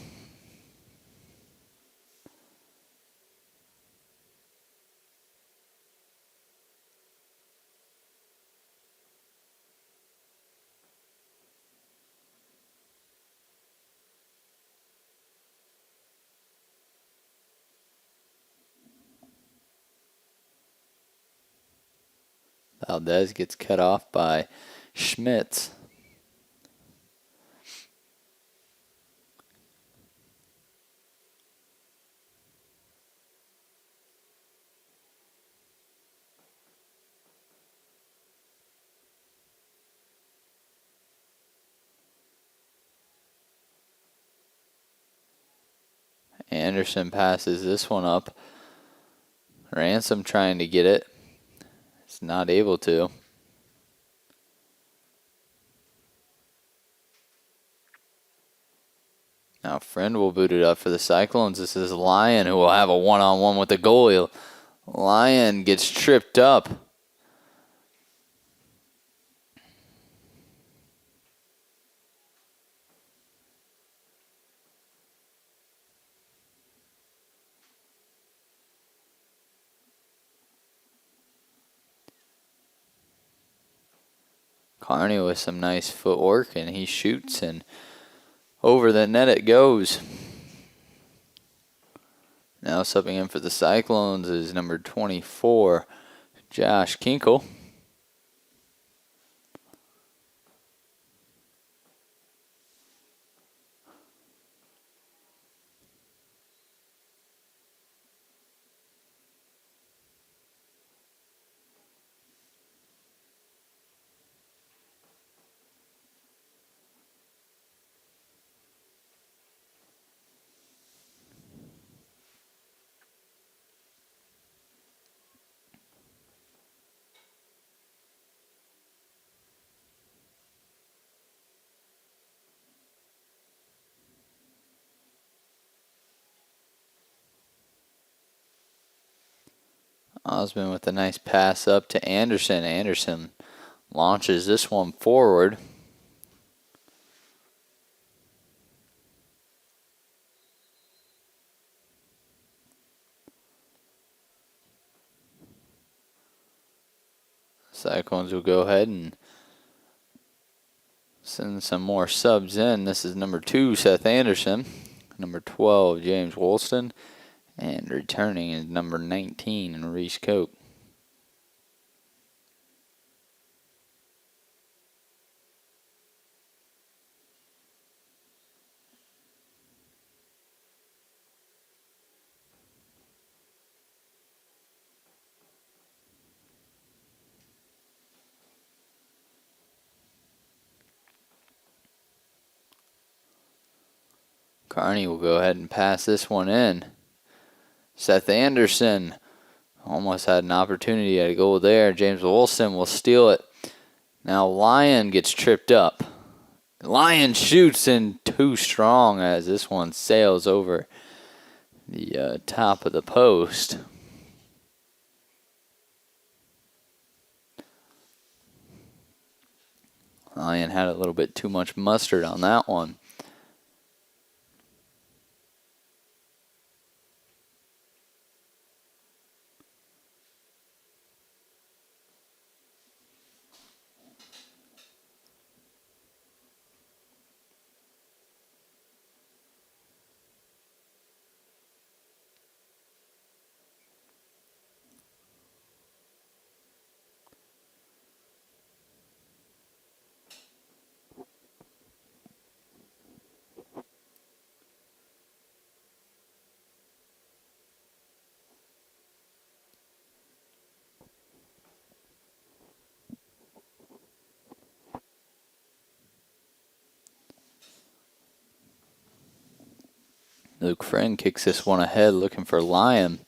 Valdez gets cut off by Schmitz. Anderson passes this one up. Ransom trying to get it. It's not able to. Now Friend will boot it up for the Cyclones. This is Lyon who will have a one-on-one with the goalie. Lyon gets tripped up. Carney with some nice footwork, and he shoots, and over the net it goes. Now subbing in for the Cyclones is number 24, Josh Kinkle. Osmond with a nice pass up to Anderson. Anderson launches this one forward. Cyclones will go ahead and send some more subs in. This is number 2, Seth Anderson. Number 12, James Woolston. And returning is number 19, Reese Cope. Carney will go ahead and pass this one in. Seth Anderson almost had an opportunity at a goal there. James Wilson will steal it. Now Lyon gets tripped up. Lyon shoots in too strong as this one sails over the top of the post. Lyon had a little bit too much mustard on that one. Luke Friend kicks this one ahead, looking for Lyon.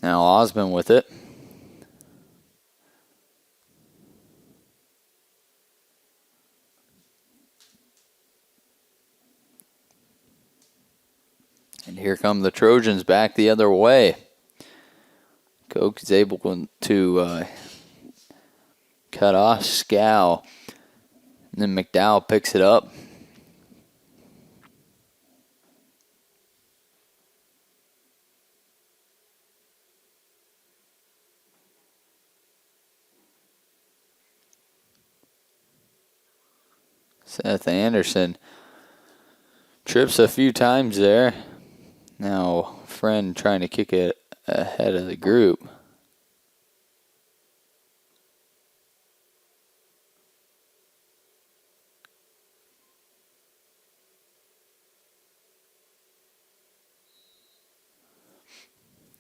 Now Osmond with it. And here come the Trojans back the other way. Koch is able to cut off Scow. And then McDowell picks it up. Seth Anderson trips a few times there. Now, Friend trying to kick it ahead of the group.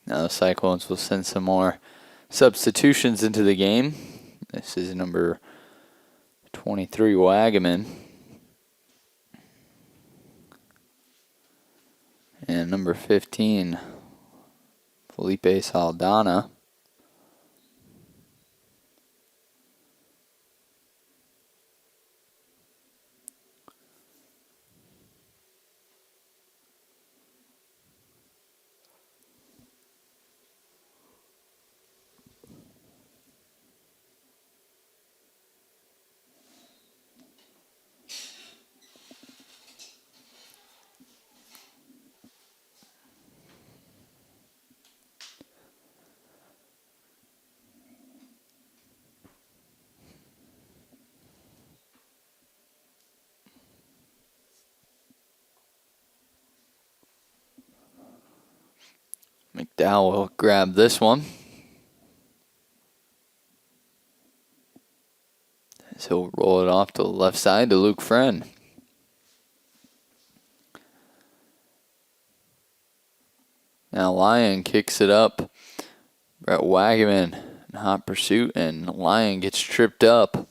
Now the Cyclones will send some more substitutions into the game. This is number 23, Wagaman. And number 15, Felipe Saldana. McDowell will grab this one. As he'll roll it off to the left side to Luke Friend. Now Lyon kicks it up. Brett Wagaman in hot pursuit, and Lyon gets tripped up.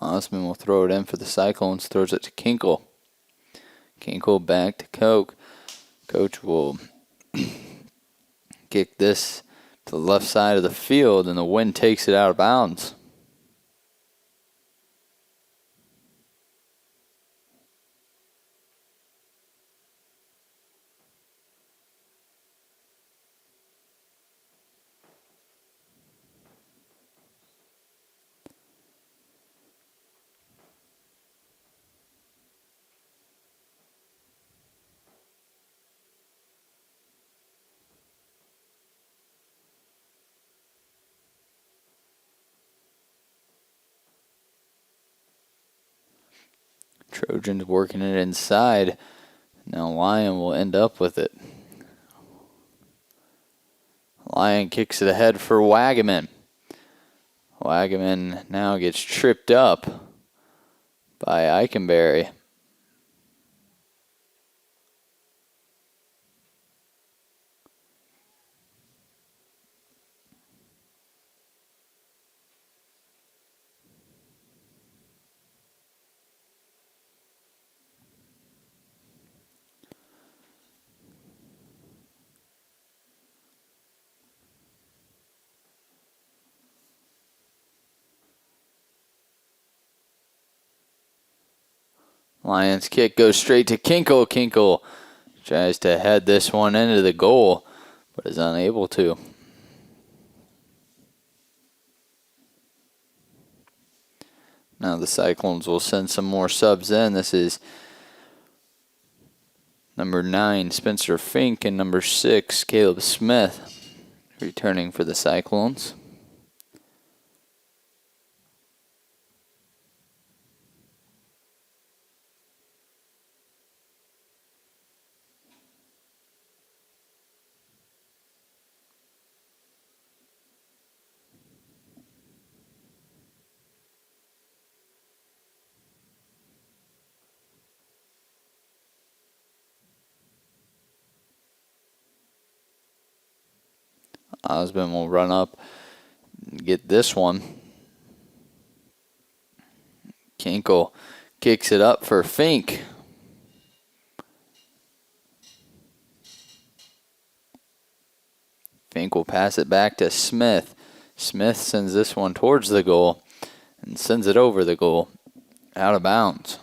Osmond will throw it in for the Cyclones, throws it to Kinkle. Kinkle back to Koch. Coach will kick this to the left side of the field, and the wind takes it out of bounds. Trojans working it inside. Now Lyon will end up with it. Lyon kicks it ahead for Wagaman. Wagaman now gets tripped up by Eikenberry. Lions kick goes straight to Kinkle. Kinkle tries to head this one into the goal, but is unable to. Now the Cyclones will send some more subs in. This is number 9, Spencer Fink, and number 6, Caleb Smith, returning for the Cyclones. Osmond will run up and get this one. Kinkle kicks it up for Fink. Fink will pass it back to Smith. Smith sends this one towards the goal and sends it over the goal, out of bounds.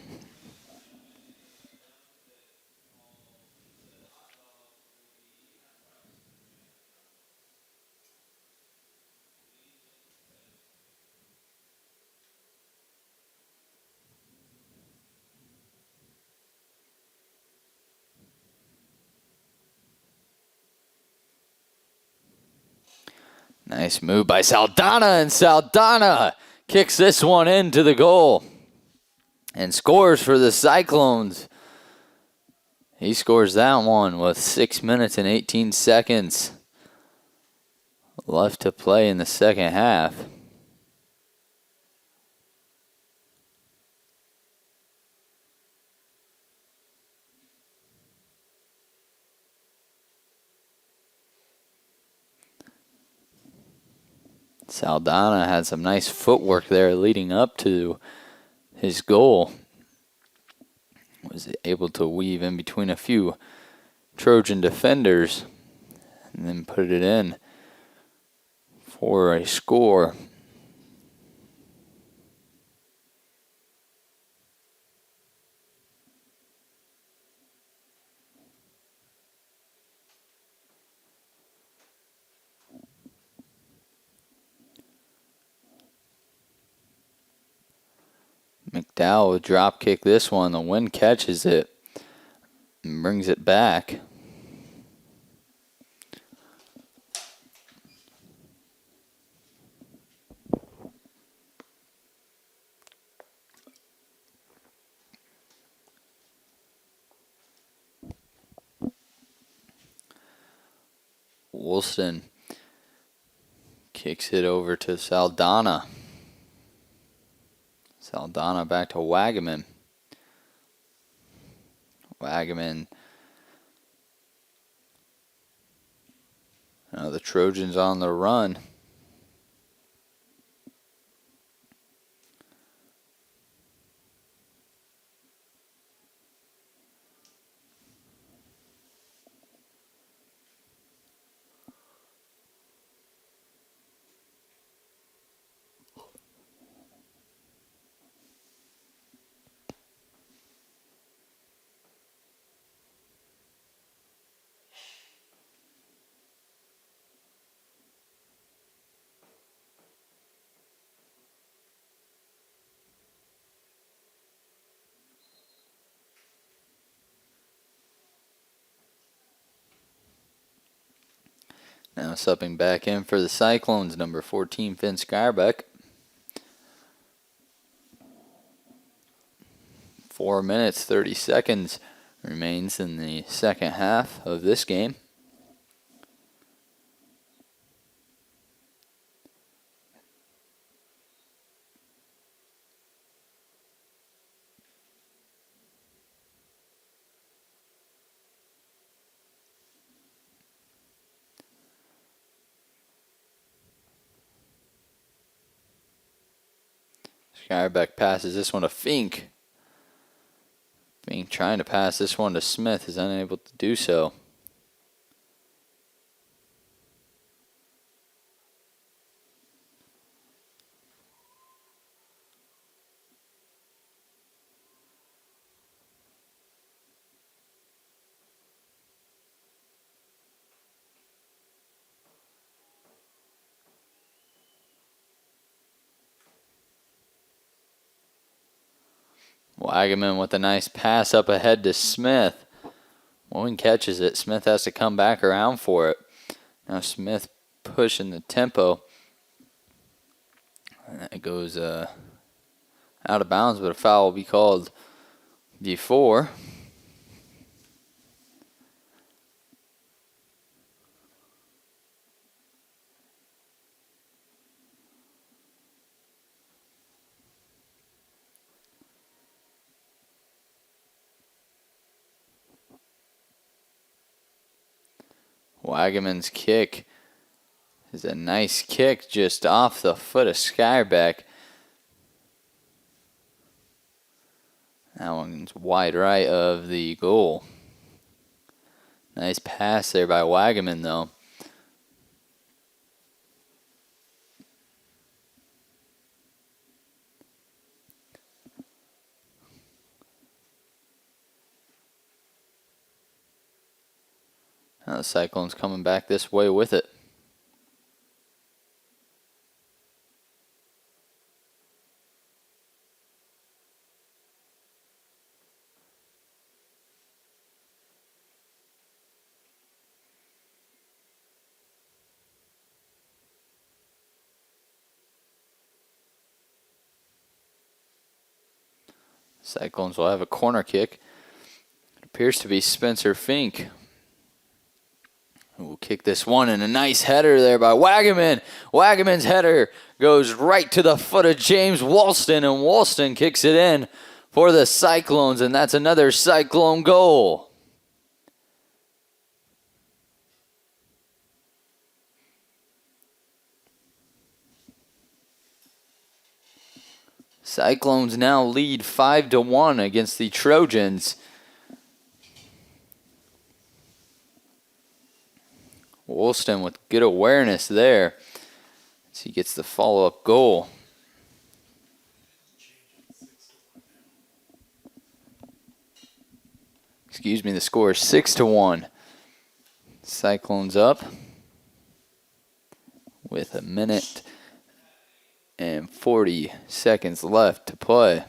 Nice move by Saldana, and Saldana kicks this one into the goal and scores for the Cyclones. He scores that one with 6 minutes and 18 seconds left to play in the second half. Saldana had some nice footwork there leading up to his goal. Was able to weave in between a few Trojan defenders and then put it in for a score. McDowell will drop kick this one. The wind catches it and brings it back. Wilson kicks it over to Saldana. Saldana back to Wagaman. Wagaman. Now the Trojans on the run. Now subbing back in for the Cyclones, number 14, Finn Skyrebeck. 4 minutes, 30 seconds remains in the second half of this game. Skyrebeck passes this one to Fink. Fink trying to pass this one to Smith is unable to do so. Wagaman with a nice pass up ahead to Smith. Owen catches it. Smith has to come back around for it. Now Smith pushing the tempo. And it goes out of bounds, but a foul will be called before. Wagaman's kick is a nice kick just off the foot of Skyrebeck. That one's wide right of the goal. Nice pass there by Wagaman, though. Now the Cyclones coming back this way with it. Cyclones will have a corner kick. It appears to be Spencer Fink. We'll kick this one, and a nice header there by Wagaman. Wagaman's header goes right to the foot of James Walston, and Walston kicks it in for the Cyclones, and that's another Cyclone goal. Cyclones now lead 5-1 against the Trojans. Woolston with good awareness there as he gets the follow-up goal. Excuse me, the score is 6-1. Cyclones up with a minute and 40 seconds left to play.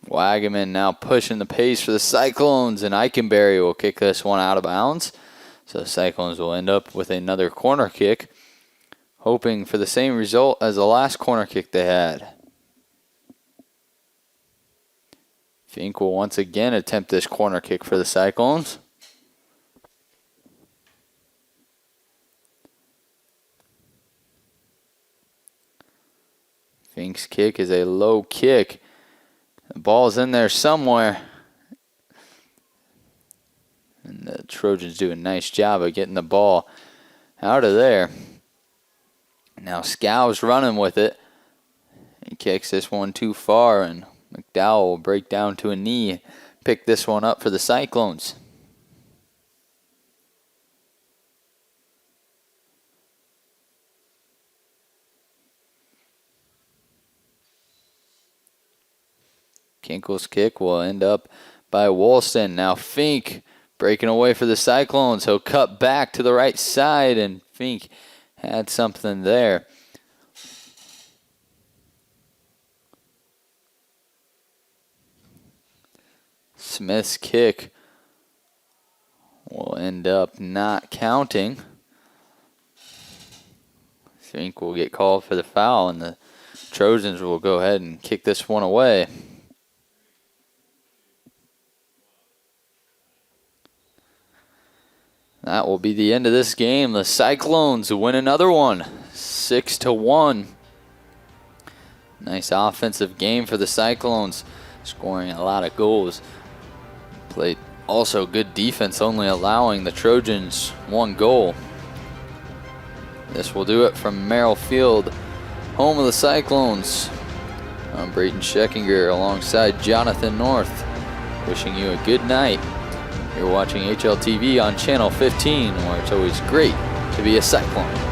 Wagaman now pushing the pace for the Cyclones, and Eikenberry will kick this one out of bounds. So the Cyclones will end up with another corner kick, hoping for the same result as the last corner kick they had. Fink will once again attempt this corner kick for the Cyclones. Fink's kick is a low kick. The ball's in there somewhere. And the Trojans do a nice job of getting the ball out of there. Now Scow's running with it. He kicks this one too far, and McDowell will break down to a knee. Pick this one up for the Cyclones. Kinkle's kick will end up by Wolston. Now Fink breaking away for the Cyclones. He'll cut back to the right side, and Fink had something there. Smith's kick will end up not counting. Fink will get called for the foul, and the Trojans will go ahead and kick this one away. That will be the end of this game. The Cyclones win another one, 6-1. Nice offensive game for the Cyclones, scoring a lot of goals. Played also good defense, only allowing the Trojans one goal. This will do it from Merrill Field, home of the Cyclones. I'm Brayden Scheckinger alongside Jonathan North, wishing you a good night. You're watching HLTV on Channel 15, where it's always great to be a Cyclone.